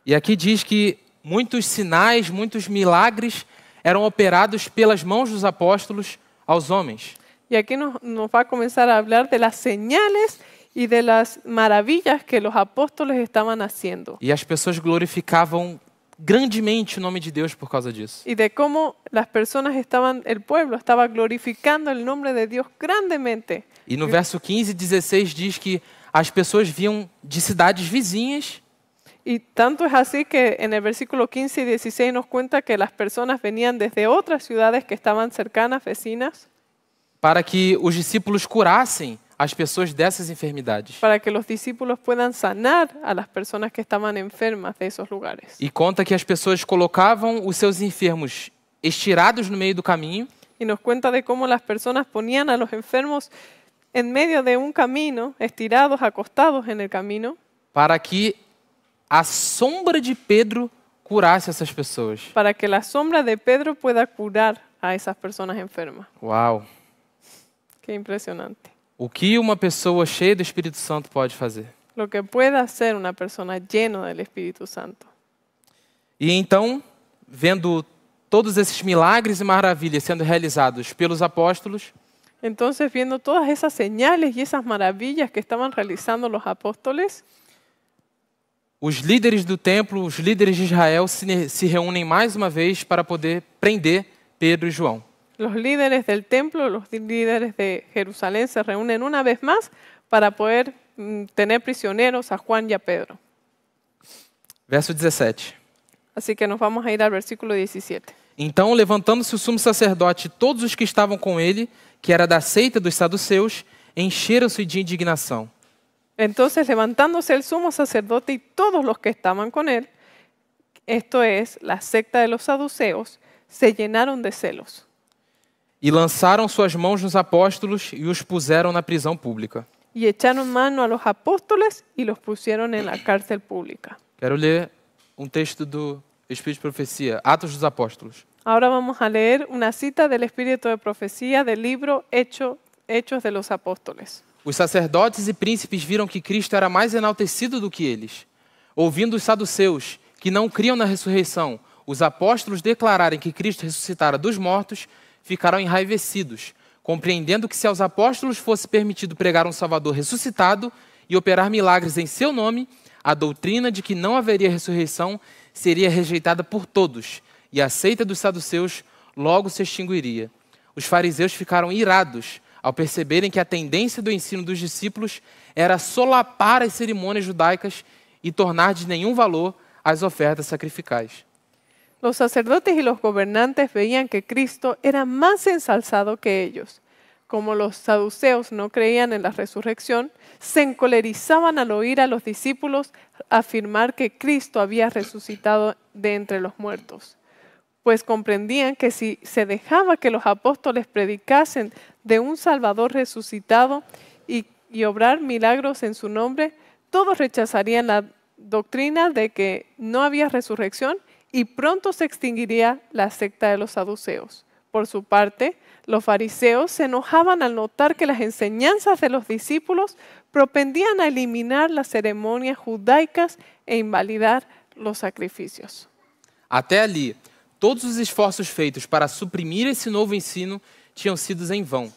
E aqui diz que muitos sinais, muitos milagres eram operados pelas mãos dos apóstolos aos homens. Y aquí nos va a comenzar a hablar de las señales y de las maravillas que los apóstoles estaban haciendo. E as pessoas glorificavam grandemente o nome de Deus por causa disso. Y de cómo las personas el pueblo estaba glorificando el nombre de Dios grandemente. E no verso 15 e 16 diz que as pessoas vinham de cidades vizinhas Y tanto es así que en el versículo 15 y 16 nos cuenta que las personas venían desde otras ciudades que estaban cercanas, vecinas, para que os discípulos curassem as pessoas dessas enfermidades. para que los discípulos puedan sanar a las personas que estaban enfermas de esos lugares. E conta que as pessoas colocavam os seus enfermos estirados no meio do caminho, Y nos cuenta de cómo las personas ponían a los enfermos en medio de un camino, estirados, acostados en el camino, para que a sombra de Pedro curasse essas pessoas. para que la sombra de Pedro pueda curar a esas personas enfermas. Uau! Qué impresionante. O que uma pessoa cheia do Espírito Santo pode fazer? Lo que puede hacer una persona llena del Espíritu Santo. E então, vendo todos esses milagres e maravilhas sendo realizados pelos apóstolos, Entonces, viendo todas esas señales y esas maravillas que estaban realizando los apóstoles, os líderes do templo, os líderes de Israel se reúnem mais uma vez para poder prender Pedro e João. los líderes del templo, los líderes de Jerusalén se reúnen una vez más para poder tener prisioneros a Juan y a Pedro. Verso 17. Así que nos vamos a ir al versículo 17. Então, levantando-se o sumo sacerdote e todos os que estavam com ele, que era da seita dos saduceus, encheram-se de indignação. Entonces, levantándose el sumo sacerdote y todos los que estaban con él, esto es, la secta de los saduceos, se llenaron de celos. E lançaram suas mãos nos apóstolos e os puseram na prisão pública. Y echaron mano a los apóstoles y los pusieron en la cárcel pública. Quero ler um texto do Espírito de Profecia, Atos dos Apóstolos. Ahora vamos a leer una cita del Espíritu de Profecía del libro Hechos de los Apóstoles. Os sacerdotes e príncipes viram que Cristo era mais enaltecido do que eles. Ouvindo os saduceus, que não criam na ressurreição, os apóstolos declararem que Cristo ressuscitara dos mortos, ficaram enraivecidos, compreendendo que se aos apóstolos fosse permitido pregar um Salvador ressuscitado e operar milagres em seu nome, a doutrina de que não haveria ressurreição seria rejeitada por todos, e a seita dos saduceus logo se extinguiria. Os fariseus ficaram irados ao perceberem que a tendência do ensino dos discípulos era solapar as cerimônias judaicas e tornar de nenhum valor as ofertas sacrificais. Los sacerdotes y los gobernantes veían que Cristo era más ensalzado que ellos. Como los saduceos no creían en la resurrección, se encolerizaban al oír a los discípulos afirmar que Cristo había resucitado de entre los muertos, pues comprendían que si se dejaba que los apóstoles predicasen de un Salvador resucitado y obrar milagros en su nombre, todos rechazarían la doctrina de que no había resurrección y pronto se extinguiría la secta de los saduceos. Por su parte, los fariseos se enojaban al notar que las enseñanzas de los discípulos propendían a eliminar las ceremonias judaicas e invalidar los sacrificios. Até ali, todos os esforços feitos para suprimir esse novo ensino tinham sido em vão.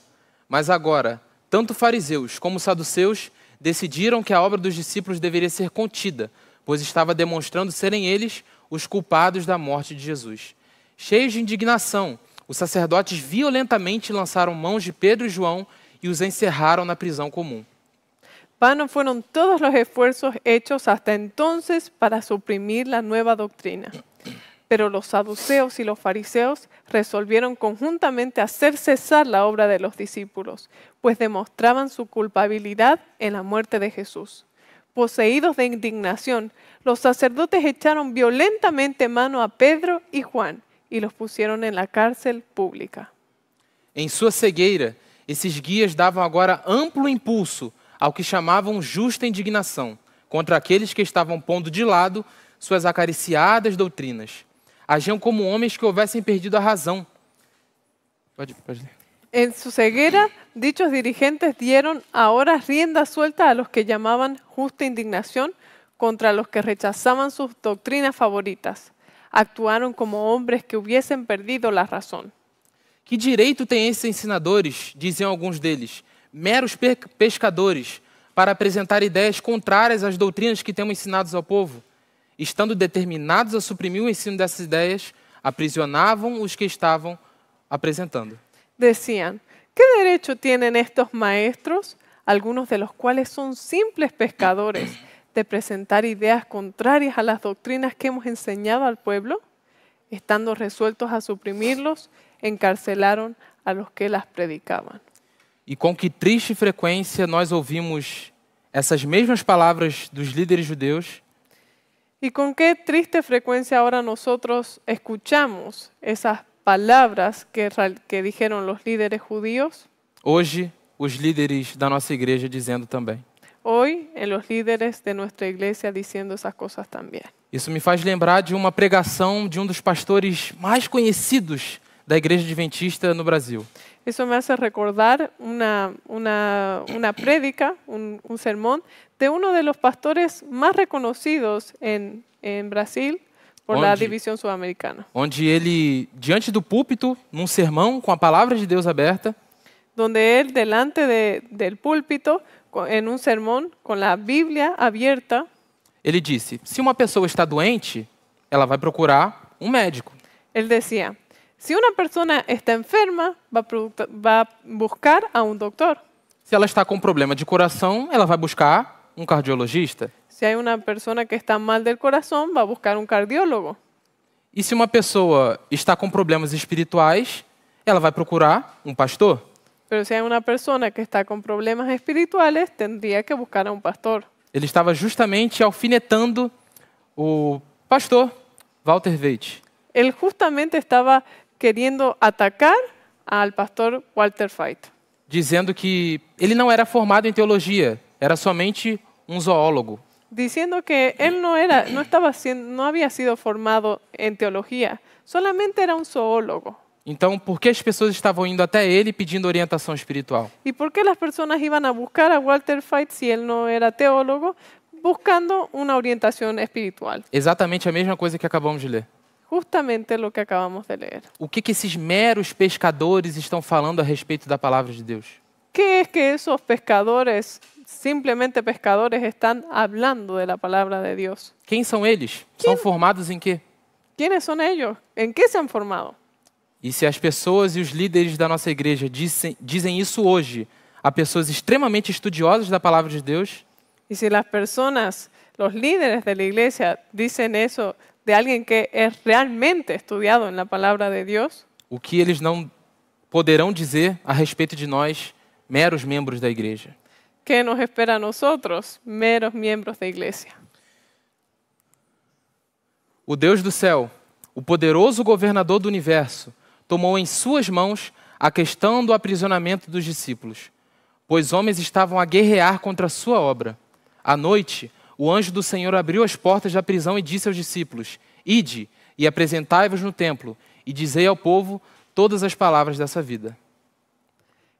Mas agora, tanto fariseus como saduceus decidiram que a obra dos discípulos deveria ser contida, pois estava demonstrando serem eles os culpados da morte de Jesus. Cheios de indignação, os sacerdotes violentamente lançaram mãos de Pedro e João e os encerraram na prisão comum. Vanos fueron todos los esfuerzos hechos hasta entonces para suprimir la nueva doctrina. Pero los saduceos y los fariseos resolvieron conjuntamente hacer cesar la obra de los discípulos, pues demostraban su culpabilidad en la muerte de Jesús. Poseídos de indignación, los sacerdotes echaron violentamente mano a Pedro y Juan y los pusieron en la cárcel pública. Em sua cegueira, esses guias davam agora amplo impulso ao que chamavam justa indignação contra aqueles que estavam pondo de lado suas acariciadas doutrinas. Agiam como homens que houvessem perdido a razão. Pode ler. En su ceguera, dichos dirigentes dieron ahora rienda suelta a los que llamaban justa indignación contra los que rechazaban sus doctrinas favoritas. Actuaron como hombres que hubiesen perdido la razón. Que direito têm esses ensinadores, diziam alguns deles, meros pescadores, para apresentar ideias contrárias às doutrinas que temos ensinados ao povo? Estando determinados a suprimir o ensino dessas ideias, aprisionavam os que estavam apresentando. Decían, ¿qué derecho tienen estos maestros, algunos de los cuales son simples pescadores, de presentar ideas contrarias a las doctrinas que hemos enseñado al pueblo, estando resueltos a suprimirlos, encarcelaron a los que las predicaban. E com que triste frequência nós ouvimos essas mesmas palavras dos líderes judeus Y con qué triste frecuencia ahora nosotros escuchamos esas palabras que dijeron los líderes judíos, hoje os líderes da nossa igreja dizendo também. hoy en los líderes de nuestra iglesia diciendo esas cosas también. Isso me faz lembrar de uma pregação de um dos pastores mais conhecidos da Igreja Adventista no Brasil. Eso me hace recordar una prédica, un sermón de uno de los pastores más reconocidos en Brasil por la división sudamericana. Onde ele, diante do púlpito, num sermão com a palavra de Deus aberta, Donde él, delante del púlpito, en un sermón con la Biblia abierta, ele disse, se uma pessoa está doente, ela vai procurar um médico. él decía, si una persona está enferma, va a buscar a un doctor. Se ela está com problema de coração, ela vai buscar um cardiologista. Si hay una persona que está mal del corazón, va a buscar un cardiólogo. E se uma pessoa está com problemas espirituais, ela vai procurar um pastor. Pero si hay una persona que está con problemas espirituales, tendría que buscar a un pastor. Ele estava justamente alfinetando o pastor Walter Veit. Él justamente estaba queriendo atacar al pastor Walter Veit, Dizendo que ele não era formado em teologia, era somente um zoólogo. diciendo que él no había sido formado en teología, solamente era un zoólogo. Então, por que as pessoas estavam indo até ele pedindo orientação espiritual? ¿Y por qué las personas iban a buscar a Walter Veit si él no era teólogo, buscando una orientación espiritual? Exatamente a mesma coisa que acabamos de ler. Justamente lo que acabamos de leer. O que esses meros pescadores estão falando a respeito da palavra de Deus? ¿Qué es que esos pescadores, simplemente pescadores, están hablando de la palabra de Dios? Quem são eles? São formados em quê? ¿Quiénes son ellos? ¿En qué se han formado? E se as pessoas e os líderes da nossa igreja dizem isso hoje a pessoas extremamente estudiosas da palavra de Deus, Y si las personas, los líderes de la iglesia, dicen eso de alguien que es realmente estudiado en la palabra de Dios, o que eles não poderão dizer a respeito de nós, meros membros da igreja? ¿qué nos espera a nosotros, meros miembros de iglesia? O Deus do céu, o poderoso governador do universo, tomou em suas mãos a questão do aprisionamento dos discípulos, pois homens estavam a guerrear contra a sua obra. À noite, o anjo do Senhor abriu as portas da prisão e disse aos discípulos, ide e apresentai-vos no templo, e dizei ao povo todas as palavras dessa vida.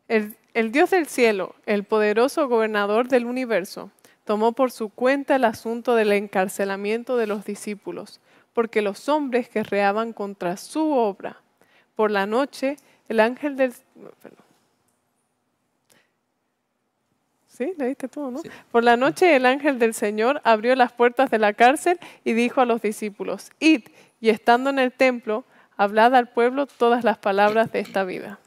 El Dios del cielo, el poderoso gobernador del universo, tomó por su cuenta el asunto del encarcelamiento de los discípulos, porque los hombres guerreaban contra su obra. Por la noche, el ángel del... ¿Sí? ¿Leíste todo, no? Sí. Por la noche, el ángel del Señor abrió las puertas de la cárcel y dijo a los discípulos, id, y estando en el templo, hablad al pueblo todas las palabras de esta vida.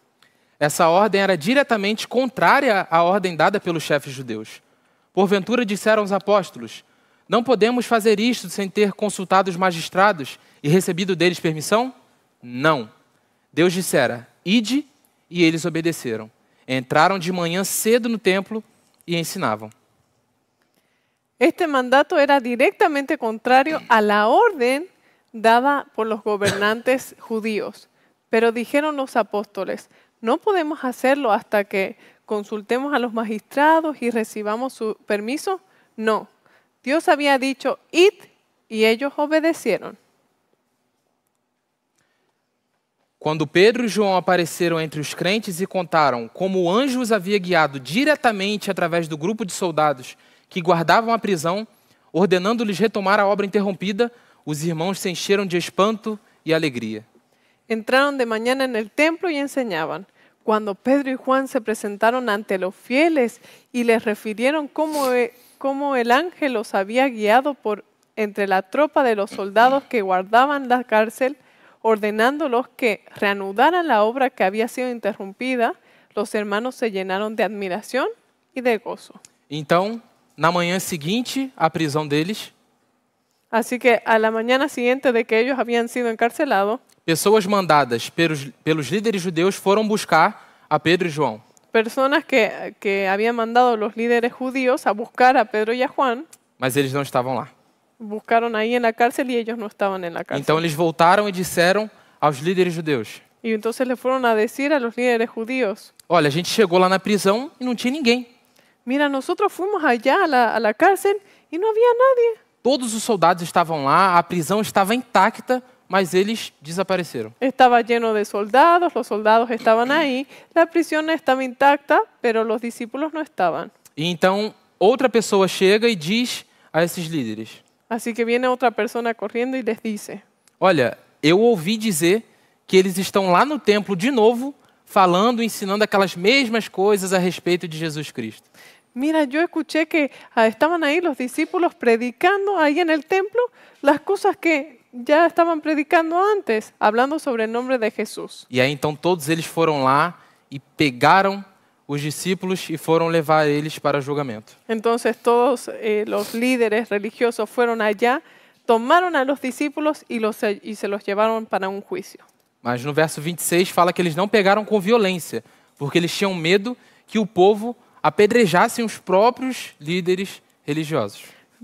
Essa ordem era diretamente contrária à ordem dada pelos chefes judeus. Porventura disseram os apóstolos, não podemos fazer isto sem ter consultado os magistrados e recebido deles permissão? Não. Deus dissera, ide, e eles obedeceram. Entraram de manhã cedo no templo e ensinavam. Este mandato era directamente contrario a la orden dada por los gobernantes judíos. Pero dijeron los apóstoles, no podemos hacerlo hasta que consultemos a los magistrados y recibamos su permiso. No, Dios había dicho, id, y ellos obedecieron. Quando Pedro e João apareceram entre os crentes e contaram como o anjo os havia guiado diretamente através do grupo de soldados que guardavam a prisão, ordenando-lhes retomar a obra interrompida, os irmãos se encheram de espanto e alegria. Entraron de mañana en el templo y enseñaban. Cuando Pedro y Juan se presentaron ante los fieles y les refirieron cómo el ángel los había guiado por entre la tropa de los soldados que guardaban la cárcel, ordenándolos que reanudaran la obra que había sido interrumpida, los hermanos se llenaron de admiración y de gozo. Então, na manhã seguinte à prisão deles, Así que a la mañana siguiente de que ellos habían sido encarcelados, pessoas mandadas pelos líderes judeus foram buscar a Pedro e João. personas que habían mandado los líderes judíos a buscar a Pedro y a Juan, Mas eles não estavam lá. buscaron ahí en la cárcel y ellos no estaban en la cárcel. Então eles voltaram e disseram aos líderes judeus: Y entonces le fueron a decir a los líderes judíos, olha, a gente chegou lá na prisão e não tinha ninguém. mira, nosotros fuimos allá a la cárcel y no había nadie. Todos os soldados estavam lá, a prisão estava intacta, mas eles desapareceram. Estaba lleno de soldados, los soldados estaban ahí, la prisión estaba intacta, pero los discípulos no estaban. E então outra pessoa chega e diz a esses líderes: Así que viene otra persona corriendo y les dice, olha, eu ouvi dizer que eles estão lá no templo de novo, falando, ensinando aquelas mesmas coisas a respeito de Jesus Cristo. mira, yo escuché que estaban ahí los discípulos predicando ahí en el templo las cosas que ya estaban predicando antes, hablando sobre el nombre de Jesús. E aí então todos eles foram lá e pegaram os discípulos e foram levar eles para julgamento. Entonces todos los líderes religiosos fueron allá, tomaron a los discípulos y se los llevaron para un juicio. Mas no verso 26 fala que eles não pegaram com violência, porque eles tinham medo que o povo apedrejasse os próprios líderes religiosos.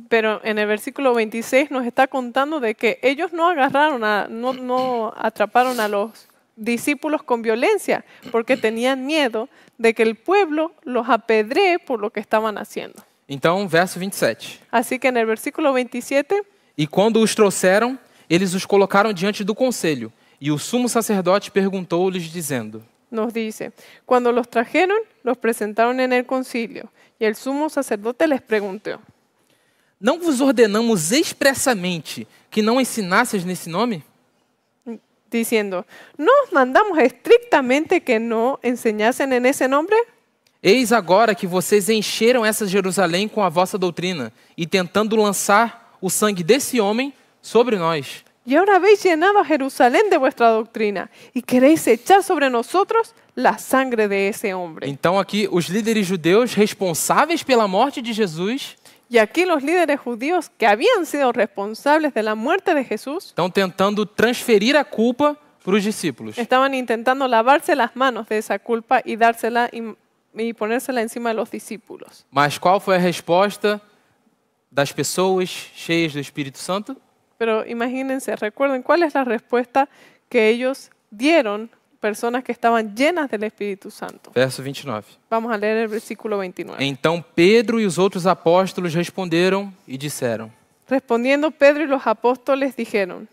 Pero en el versículo 26 nos está contando de que ellos no agarraron, no atraparon a los discípulos con violencia, porque tenían miedo de que el pueblo los apedree por lo que estaban haciendo. Então, verso 27. Así que en el versículo 27, E quando os trouxeram, eles os colocaram diante do conselho, e o sumo sacerdote perguntou-lhes, dizendo: nos dice, cuando los trajeron, los presentaron en el concilio, y el sumo sacerdote les preguntó, não vos ordenamos expressamente que não ensinasseis nesse nome? diciendo, ¿no os mandamos estrictamente que no enseñasen en ese nombre? Eis agora que vocês encheram essa Jerusalém com a vossa doutrina, e tentando lançar o sangue desse homem sobre nós. Y ahora habéis llenado a Jerusalén de vuestra doctrina, y queréis echar sobre nosotros la sangre de ese hombre. Então aqui os líderes judeus responsáveis pela morte de Jesus Y aquí los líderes judíos que habían sido responsables de la muerte de Jesús estão tentando transferir a culpa para os discípulos. estaban intentando lavarse las manos de esa culpa y dársela y ponérsela encima de los discípulos. Mas qual foi a resposta das pessoas cheias do Espírito Santo? Pero imagínense, recuerden cuál es la respuesta que ellos dieron, personas que estaban llenas del Espíritu Santo. Verso 29. Vamos a leer el versículo 29. Então Pedro e os outros apóstolos responderam e disseram: Respondiendo Pedro y los apóstoles dijeron,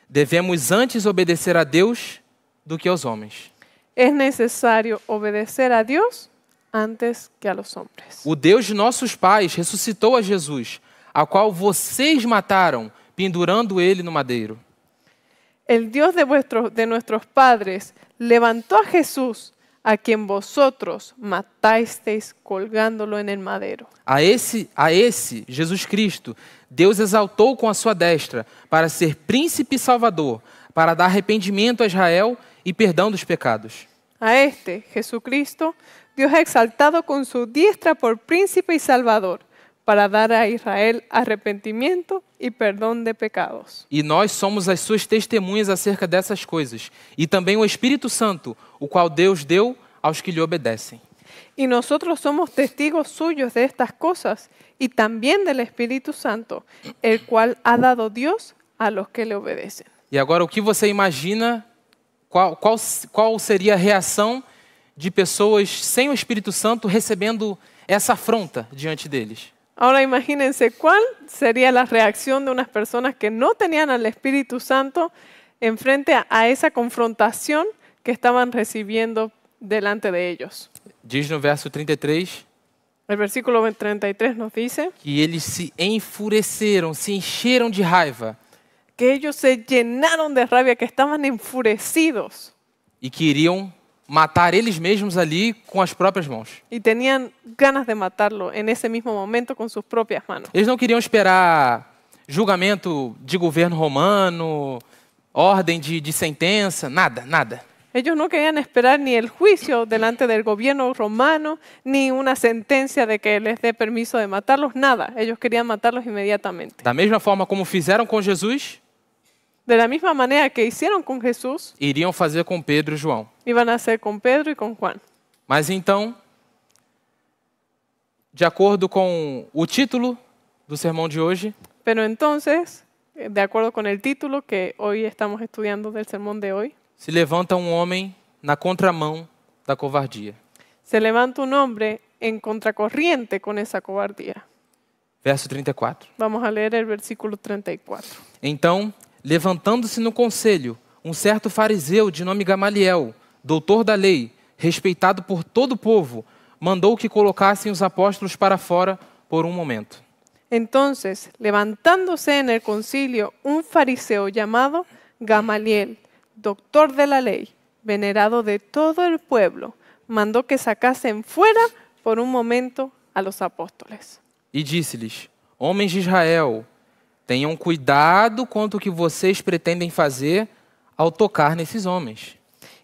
devemos antes obedecer a Deus do que aos homens. es necesario obedecer a Dios antes que a los hombres. O Deus de nossos pais ressuscitou a Jesus, a qual vocês mataram, pendurando ele no madeiro. El Dios de nuestros padres levantó a Jesús, a quien vosotros matasteis colgándolo en el madero. A esse Jesus Cristo, Deus exaltou com a sua destra, para ser príncipe e salvador, para dar arrependimento a Israel e perdão dos pecados. A este, Jesucristo, Dios ha exaltado con su diestra por príncipe y salvador, para dar a Israel arrepentimiento y perdón de pecados. E nós somos as suas testemunhas acerca dessas coisas, e também o Espírito Santo, o qual Deus deu aos que lhe obedecem. Y nosotros somos testigos suyos de estas cosas, y también del Espíritu Santo, el cual ha dado Dios a los que le obedecen. E agora, o que você imagina, qual seria a reação de pessoas sem o Espírito Santo recebendo essa afronta diante deles? Ahora imagínense cuál sería la reacción de unas personas que no tenían al Espíritu Santo en frente a esa confrontación que estaban recibiendo delante de ellos. Diz no verso 33 El versículo 33 nos dice que eles se enfureceram, se encheram de raiva que ellos se llenaron de rabia, que estaban enfurecidos e queriam matar eles mesmos ali com as próprias mãos. y tenían ganas de matarlo en ese mismo momento con sus propias manos. Eles não queriam esperar julgamento de governo romano, ordem de sentença, nada. Ellos no querían esperar ni el juicio delante del gobierno romano, ni una sentencia de que les dé permiso de matarlos, nada. Ellos querían matarlos inmediatamente. Da mesma forma como fizeram com Jesus, De la misma manera que hicieron con Jesús, iriam fazer com Pedro e João. iban a hacer con Pedro y con Juan. Mas então, de acordo com o título do sermão de hoje, Pero entonces, de acuerdo con el título que hoy estamos estudiando del sermón de hoy, se levanta um homem na contramão da covardia. se levanta un hombre en contracorriente con esa cobardía. Verso 34. Vamos a leer el versículo 34. Então, levantando-se no conselho, um certo fariseu de nome Gamaliel, doutor da lei, respeitado por todo o povo, mandou que colocassem os apóstolos para fora por um momento. Entonces, levantándose en el concilio un fariseo llamado Gamaliel, doctor de la ley, venerado de todo el pueblo, mandó que sacasen fuera por un momento a los apóstoles. E disse-lhes: Homens de Israel, tenham cuidado quanto o que vocês pretendem fazer ao tocar nesses homens.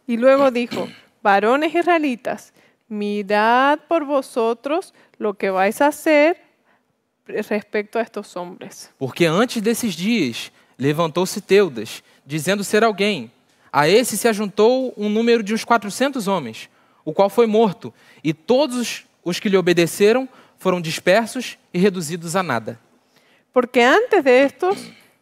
Y luego dijo, varones israelitas, mirad por vosotros lo que vais a hacer respecto a estos hombres. Porque antes desses dias levantou-se Teudas, dizendo ser alguém. A esse se ajuntou um número de uns 400 homens, o qual foi morto, e todos os que lhe obedeceram foram dispersos e reduzidos a nada. Porque antes de estos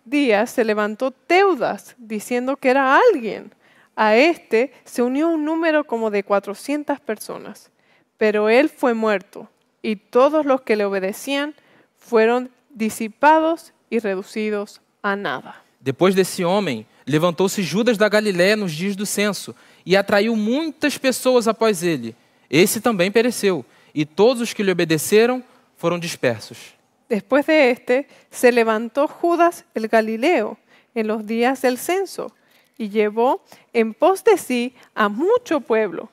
días se levantó Teudas, diciendo que era alguien. A este se unió un número como de 400 personas, pero él fue muerto, y todos los que le obedecían fueron disipados y reducidos a nada. Depois desse homem, levantou-se Judas da Galiléia nos dias do censo e atraiu muitas pessoas após ele. Esse também pereceu, e todos os que lhe obedeceram foram dispersos. Después de este, se levantó Judas el Galileo en los días del censo y llevó en pos de sí a mucho pueblo.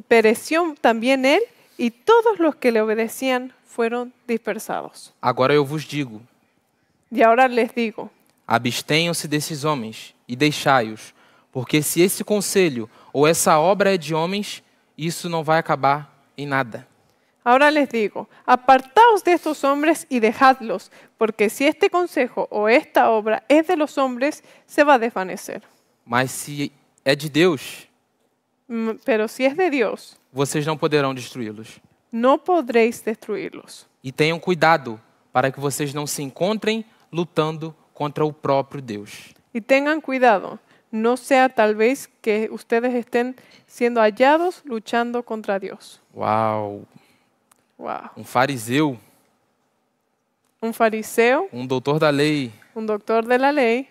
Pereció también él y todos los que le obedecían fueron dispersados. Agora eu vos digo, Y ahora les digo, abstenham-se desses homens e deixai-os, porque se esse conselho ou essa obra é de homens, isso não vai acabar em nada. ahora les digo, apartaos de estos hombres y dejadlos, porque si este consejo o esta obra es de los hombres, se va a desvanecer. Mas se é de Deus, Pero si es de Dios, vocês não poderão destruí-los. no podréis destruirlos. E tenham cuidado para que vocês não se encontrem lutando contra o próprio Deus. Y tengan cuidado, no sea tal vez que ustedes estén siendo hallados luchando contra Dios. Uau! Wow. Um fariseu, Un fariseo, um doutor da lei, un doctor de la ley,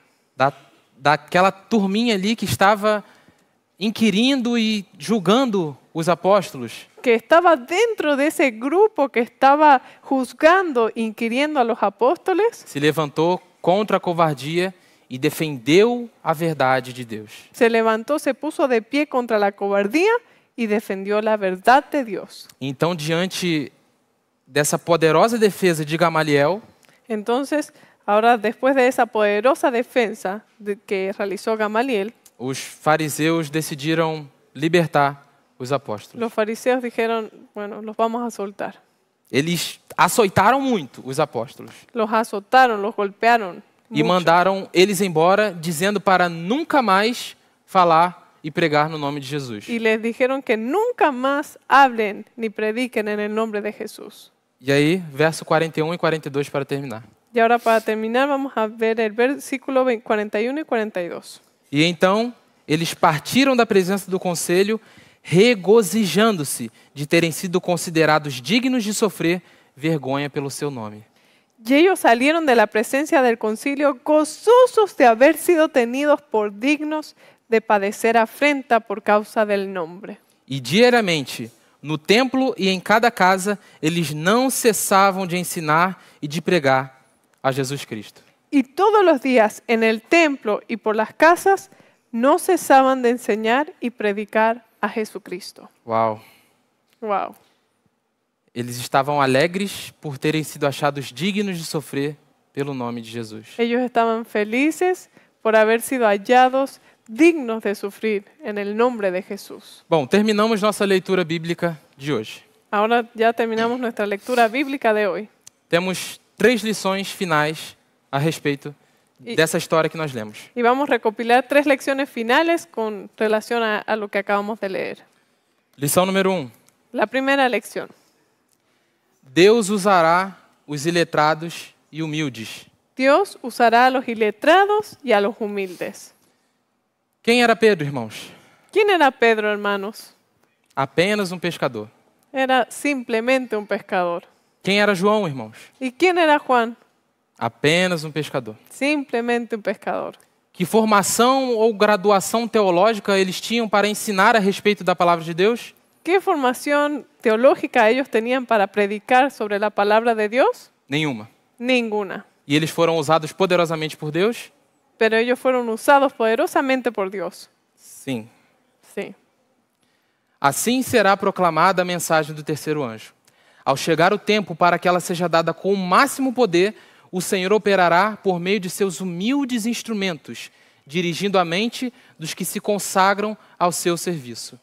daquela turminha ali que estava inquirindo e julgando os apóstolos. que estaba dentro de ese grupo que estaba juzgando, inquiriendo a los apóstoles, Se levantou contra a covardia e defendeu a verdade de Deus. se levantó, se puso de pie contra la cobardía y defendió la verdad de Dios. Então, diante dessa poderosa defesa de Gamaliel, Entonces, ahora después de esa poderosa defensa que realizó Gamaliel, os fariseus decidiram libertar os apóstolos. los fariseos dijeron, bueno, los vamos a soltar. Eles açoitaram muito os apóstolos Los azotaron, los golpearon e mucho, mandaram eles embora, dizendo para nunca mais falar e pregar no nome de Jesus. y les dijeron que nunca más hablen ni prediquen en el nombre de Jesús. E aí, verso 41 e 42 para terminar. Y ahora para terminar vamos a ver el versículo 41 y 42. E então, eles partiram da presença do conselho, regozijando-se de terem sido considerados dignos de sofrer vergonha pelo seu nome. Y ellos salieron de la presencia del concilio gozosos de haber sido tenidos por dignos de padecer afrenta por causa del nombre. E diariamente, no templo e em cada casa, eles não cessavam de ensinar e de pregar a Jesus Cristo. Y todos los días en el templo y por las casas no cesaban de enseñar y predicar a Jesucristo. Uau! Wow. Eles estavam alegres por terem sido achados dignos de sofrer pelo nome de Jesus. Ellos estaban felices por haber sido hallados dignos de sufrir en el nombre de Jesús. Bom, terminamos nossa leitura bíblica de hoje. Ahora ya terminamos nuestra lectura bíblica de hoy. Temos 3 lições finais a respeito dessa história que nós lemos. Y vamos a recopilar 3 lecciones finales con relación a lo que acabamos de leer. Lição número 1. La primera lección. Deus usará os iletrados e humildes. Dios usará a los iletrados y a los humildes. Quem era Pedro, irmãos? ¿Quién era Pedro, hermanos? Apenas um pescador. Era simplemente un pescador. Quem era João, irmãos? ¿Y quién era Juan? Apenas um pescador. Simplemente un pescador. Que formação ou graduação teológica eles tinham para ensinar a respeito da palavra de Deus? ¿Qué formación teológica ellos tenían para predicar sobre la palabra de Dios? Nenhuma. Ninguna. E eles foram usados poderosamente por Deus? Pero ellos fueron usados poderosamente por Dios. Sim. Sí. Assim será proclamada a mensagem do terceiro anjo. Ao chegar o tempo para que ela seja dada com o máximo poder, o Senhor operará por meio de seus humildes instrumentos, dirigindo a mente dos que se consagram ao seu serviço.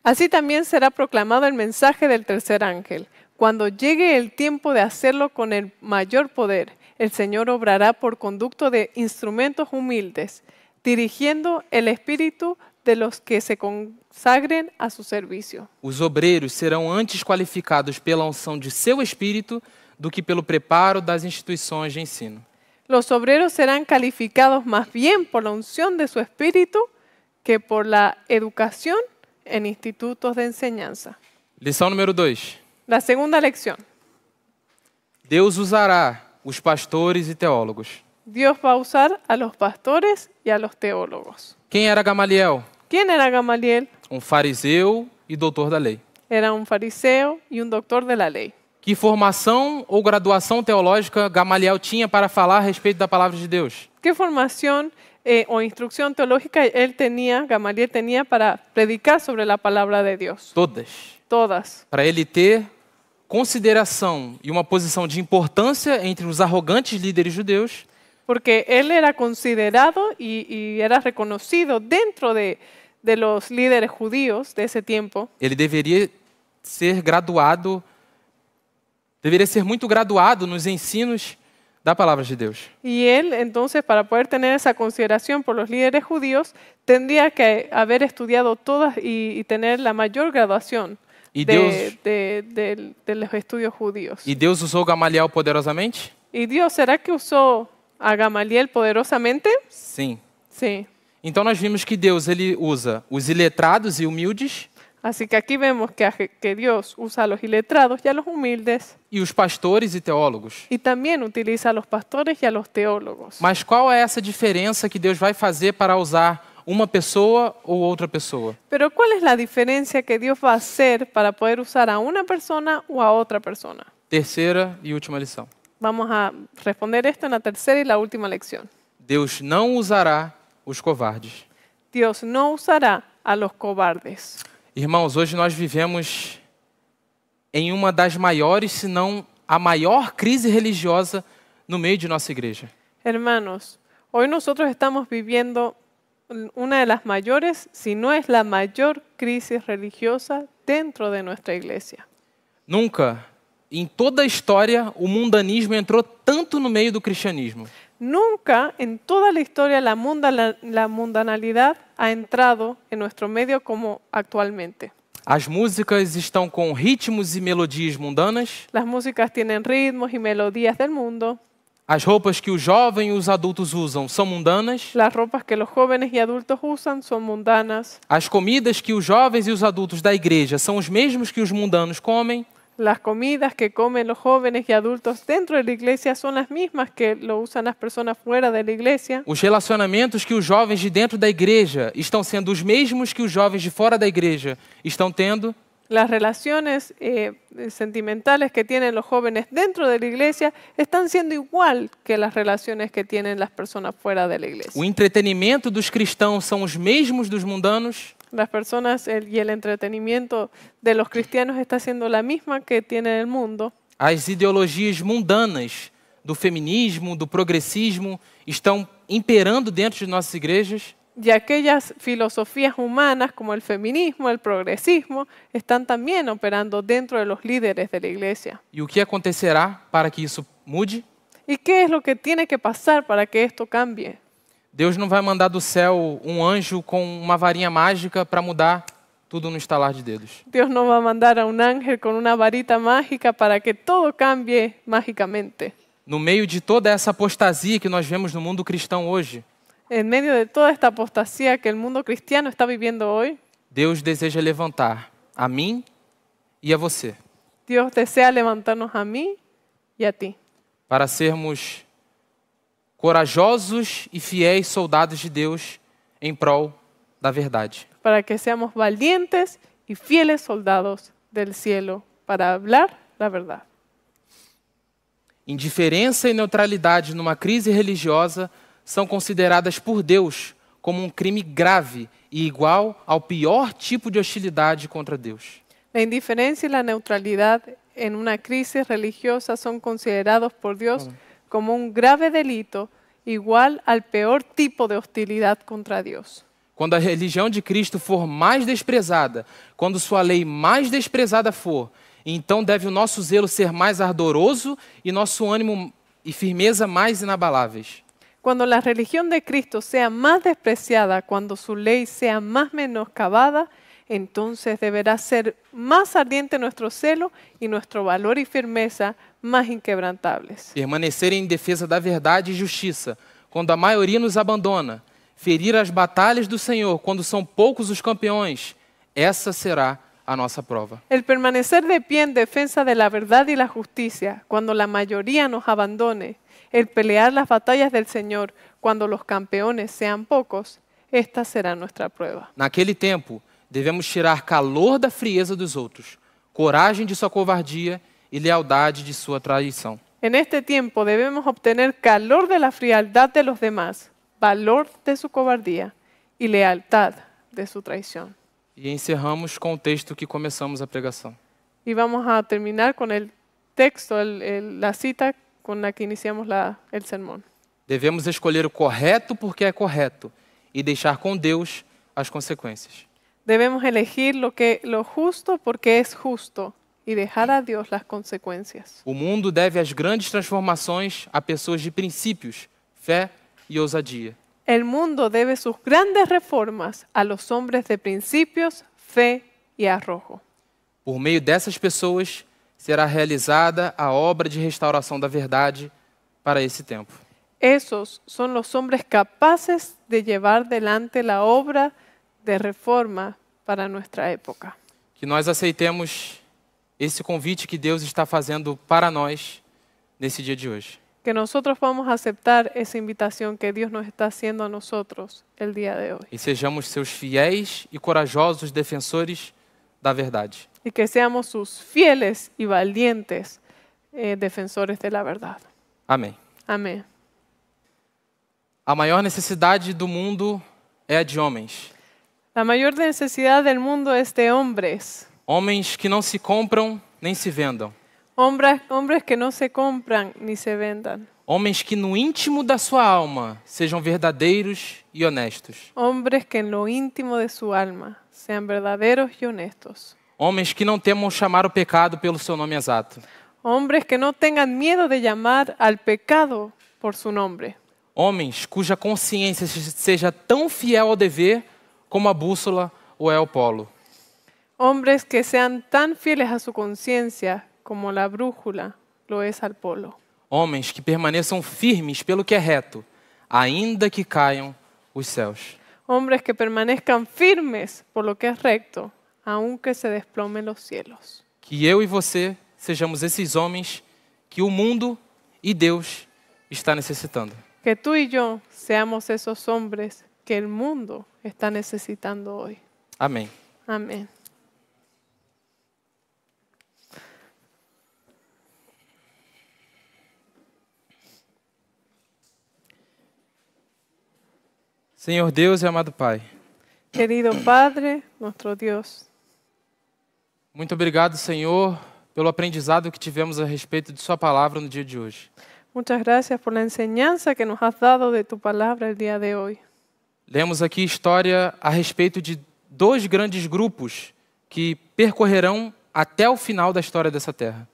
Así también será proclamado el mensaje del tercer ángel. Cuando llegue el tiempo de hacerlo con el mayor poder, el Señor obrará por conducto de instrumentos humildes, dirigiendo el espíritu de los que se consagren a su servicio. Os obreiros serão antes qualificados pela unção de seu espírito do que pelo preparo das instituições de ensino. Los obreros serán calificados más bien por la unción de su espíritu que por la educación en institutos de enseñanza. Lição número 2. La segunda lección. Deus usará os pastores e teólogos. Dios va a usar a los pastores y a los teólogos. Quem era Gamaliel? ¿Quién era Gamaliel? Um fariseu e doutor da lei. Era un fariseo y un doctor de la ley. Que formação ou graduação teológica Gamaliel tinha para falar a respeito da palavra de Deus? ¿Qué formación o instrucción teológica Gamaliel tenía para predicar sobre la palabra de Dios? Todas. Todas. Para ele ter consideração e uma posição de importância entre os arrogantes líderes judeus, Porque él era considerado y era reconocido dentro de los líderes judíos de ese tiempo. ele deveria ser graduado, deveria ser muito graduado nos ensinos da palavra de Deus. Y él, entonces, para poder tener esa consideración por los líderes judíos, tendría que haber estudiado todas y tener la mayor graduación E de los estudios judíos. E Deus usou Gamaliel poderosamente? ¿Y Dios será que usó a Gamaliel poderosamente? Sim. Sí. Então nós vimos que Deus ele usa os iletrados e humildes Así que aquí vemos que Dios usa a los iletrados y a los humildes e os pastores e teólogos. y también utiliza a los pastores y a los teólogos. Mas qual é essa diferença que Deus vai fazer para usar uma pessoa ou outra pessoa? Pero ¿cuál es la diferencia que Dios va a hacer para poder usar a una persona o a otra persona? Terceira e última lição. Vamos a responder esto en la tercera y la última lección. Deus não usará os covardes. Dios no usará a los cobardes. Irmãos, hoje nós vivemos em uma das maiores, se não a maior crise religiosa no meio de nossa igreja. Hermanos, hoy nosotros estamos viviendo una de las mayores, si no es la mayor crisis religiosa dentro de nuestra iglesia. Nunca, em toda a história, o mundanismo entrou tanto no meio do cristianismo. Nunca en toda la historia la mundanalidad ha entrado en nuestro medio como actualmente. As músicas estão com ritmos e melodias mundanas. Las músicas tienen ritmos y melodías del mundo. As roupas que os jovens e os adultos usam são mundanas. Las ropas que los jóvenes y adultos usan son mundanas. As comidas que os jovens e os adultos da igreja são os mesmos que os mundanos comem. Las comidas que comen los jóvenes y adultos dentro de la iglesia son las mismas que lo usan las personas fuera de la iglesia. Os relacionamentos que os jovens de dentro da igreja estão sendo os mesmos que os jovens de fora da igreja estão tendo. Las relaciones sentimentales que tienen los jóvenes dentro de la iglesia están siendo igual que las relaciones que tienen las personas fuera de la iglesia. O entretenimento dos cristãos são os mesmos dos mundanos. Las personas y el entretenimiento de los cristianos está siendo la misma que tiene el mundo. As ideologias mundanas do feminismo, do progressismo, estão imperando dentro de nossas igrejas. Y aquellas filosofías humanas como el feminismo, el progresismo, están también operando dentro de los líderes de la iglesia. E o que acontecerá para que isso mude? ¿Y qué es lo que tiene que pasar para que esto cambie? Deus não vai mandar do céu um anjo com uma varinha mágica para mudar tudo no estalar de dedos. Dios no va a mandar a un ángel con una varita mágica para que todo cambie mágicamente. No meio de toda essa apostasia que nós vemos no mundo cristão hoje, En medio de toda esta apostasía que el mundo cristiano está viviendo hoy, Deus deseja levantar a mim e a você Dios desea levantarnos a mí y a ti, para sermos corajosos e fiéis soldados de Deus em prol da verdade. para que seamos valientes y fieles soldados del cielo para hablar la verdad. Indiferença e neutralidade numa crise religiosa são consideradas por Deus como um crime grave e igual ao pior tipo de hostilidade contra Deus. La indiferencia y la neutralidad en una crisis religiosa son considerados por Dios como un grave delito igual al peor tipo de hostilidad contra Dios. Quando a religião de Cristo for mais desprezada, quando sua lei mais desprezada for, então deve o nosso zelo ser mais ardoroso e nosso ânimo e firmeza mais inabaláveis. Cuando la religión de Cristo sea más despreciada, cuando su ley sea más menoscabada, entonces deberá ser más ardiente nuestro celo y nuestro valor y firmeza más inquebrantables. Permanecer em defesa da verdade e justiça, quando a maioria nos abandona, ferir as batalhas do Senhor, quando são poucos os campeões, essa será a nossa prova. El permanecer de pie en defensa de la verdad y la justicia, cuando la mayoría nos abandone, el pelear las batallas del Señor, cuando los campeones sean pocos, esta será nuestra prueba. Naquele tempo, devemos tirar calor da frieza dos outros, coragem de sua covardia e lealdade de sua traição. En este tiempo debemos obtener calor de la frialdad de los demás, valor de su cobardía y lealtad de su traición. E encerramos com o texto que começamos a pregação. Y vamos a terminar con el texto, la cita con la que iniciamos el sermón. Devemos escolher o correto porque é correto e deixar com Deus as consequências. Debemos elegir lo justo porque es justo y dejar a Dios las consecuencias. O mundo deve as grandes transformações a pessoas de princípios, fé e ousadia. El mundo debe sus grandes reformas a los hombres de principios, fe y arrojo. Por meio dessas pessoas, será realizada a obra de restauração da verdade para esse tempo. Esos son los hombres capaces de llevar delante la obra de reforma para nuestra época. Que nós aceitemos esse convite que Deus está fazendo para nós nesse dia de hoje. Que nosotros vamos a aceptar esa invitación que Dios nos está haciendo a nosotros el día de hoy. E sejamos seus fiéis e corajosos defensores da verdade. Y que seamos sus fieles y valientes defensores de la verdad. Amém. Amén. A maior necessidade do mundo é a de homens. La mayor necesidad del mundo es de hombres. Homens que não se compram nem se vendam. Hombres que no se compran ni se vendan. Homens que no íntimo da sua alma sejam verdadeiros e honestos. Hombres que en lo íntimo de su alma sean verdaderos y honestos. Homens que não temam chamar o pecado pelo seu nome exato. Hombres que no tengan miedo de llamar al pecado por su nombre. Homens cuja consciência seja tão fiel ao dever como a bússola ou é o polo. Hombres que sean tan fieles a su conciencia como la brújula lo es al polo. Homens que permaneçam firmes pelo que é reto, ainda que caiam os céus. Hombres que permanezcan firmes por lo que es recto, aunque se desplomen los cielos. Que eu e você sejamos esses homens que o mundo e Deus está necessitando. Que tú y yo seamos esos hombres que el mundo está necesitando hoy. Amém. Amén. Senhor Deus e amado Pai, Querido Padre, nuestro Dios, muito obrigado, Senhor, pelo aprendizado que tivemos a respeito de Sua palavra no dia de hoje. muchas gracias por la enseñanza que nos has dado de tu palabra el día de hoy. Lemos aqui história a respeito de 2 grandes grupos que percorrerão até o final da história dessa terra.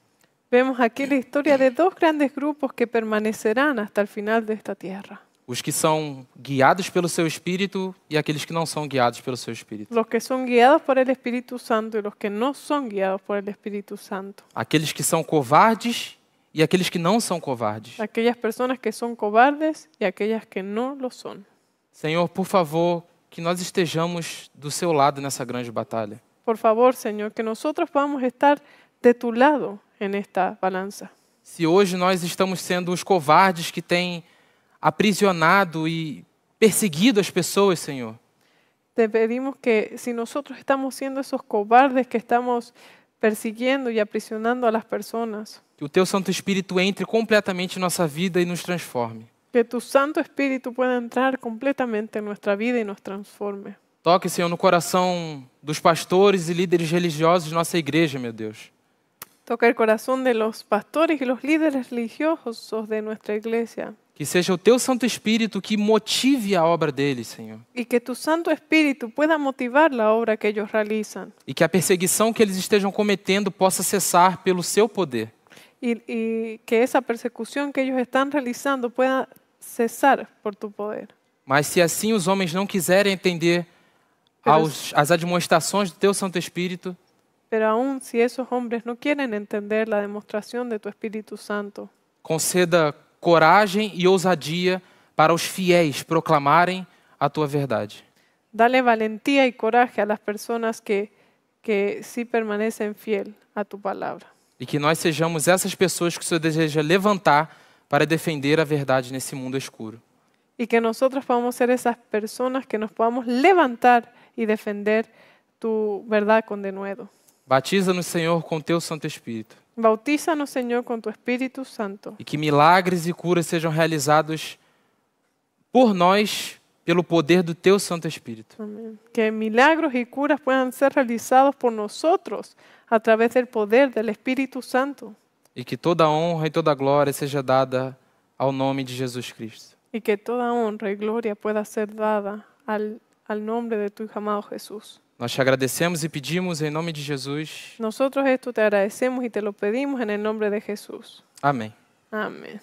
Vemos aquí la historia de 2 grandes grupos que permanecerán hasta el final de esta tierra. Os que são guiados pelo seu Espírito e aqueles que não são guiados pelo seu Espírito. Los que son guiados por el Espíritu Santo y los que no son guiados por el Espíritu Santo. Aqueles que são covardes e aqueles que não são covardes. Aquellas personas que son cobardes y aquellas que no lo son. Senhor, por favor, que nós estejamos do seu lado nessa grande batalha. Por favor, Señor, que nosotros podamos estar de tu lado en esta balanza. Se hoje nós estamos sendo os covardes que têm aprisionado e perseguido as pessoas, Senhor, Te pedimos que si nosotros estamos siendo esos cobardes que estamos persiguiendo y aprisionando a las personas, que o Teu Santo Espírito entre completamente em nossa vida e nos transforme. que tu Santo Espíritu pueda entrar completamente en nuestra vida y nos transforme. Toque, Senhor, no coração dos pastores e líderes religiosos de nossa igreja, meu Deus. Toca el corazón de los pastores y los líderes religiosos de nuestra iglesia. Que seja o Teu Santo Espírito que motive a obra deles, Senhor. Y que tu Santo Espíritu pueda motivar la obra que ellos realizan. E que a perseguição que eles estejam cometendo possa cessar pelo Seu poder. Y que esa persecución que ellos están realizando pueda cesar por tu poder. Mas se assim os homens não quiserem entender as admoestações do Teu Santo Espírito, Pero aún si esos hombres no quieren entender la demostración de tu Espíritu Santo, conceda coragem e ousadia para os fiéis proclamarem a Tua verdade. dale valentía y coraje a las personas que sí permanecen fiel a tu palabra. E que nós sejamos essas pessoas que o Senhor deseja levantar para defender a verdade nesse mundo escuro. Y que nosotros podamos ser esas personas que nos podamos levantar y defender tu verdad con denuedo. Batiza-nos, Senhor, com Teu Santo Espírito. Bautízanos, Señor, con tu Espíritu Santo. E que milagres e curas sejam realizados por nós, pelo poder do Teu Santo Espírito. Amén. Que milagros y curas puedan ser realizados por nosotros a través del poder del Espíritu Santo. E que toda honra e toda glória seja dada ao nome de Jesus Cristo. Y que toda honra y gloria pueda ser dada al nombre de tu Hijo amado Jesús. Nós te agradecemos e pedimos em nome de Jesus. Nosotros esto te agradecemos y te lo pedimos en el nombre de Jesús. Amém. Amén.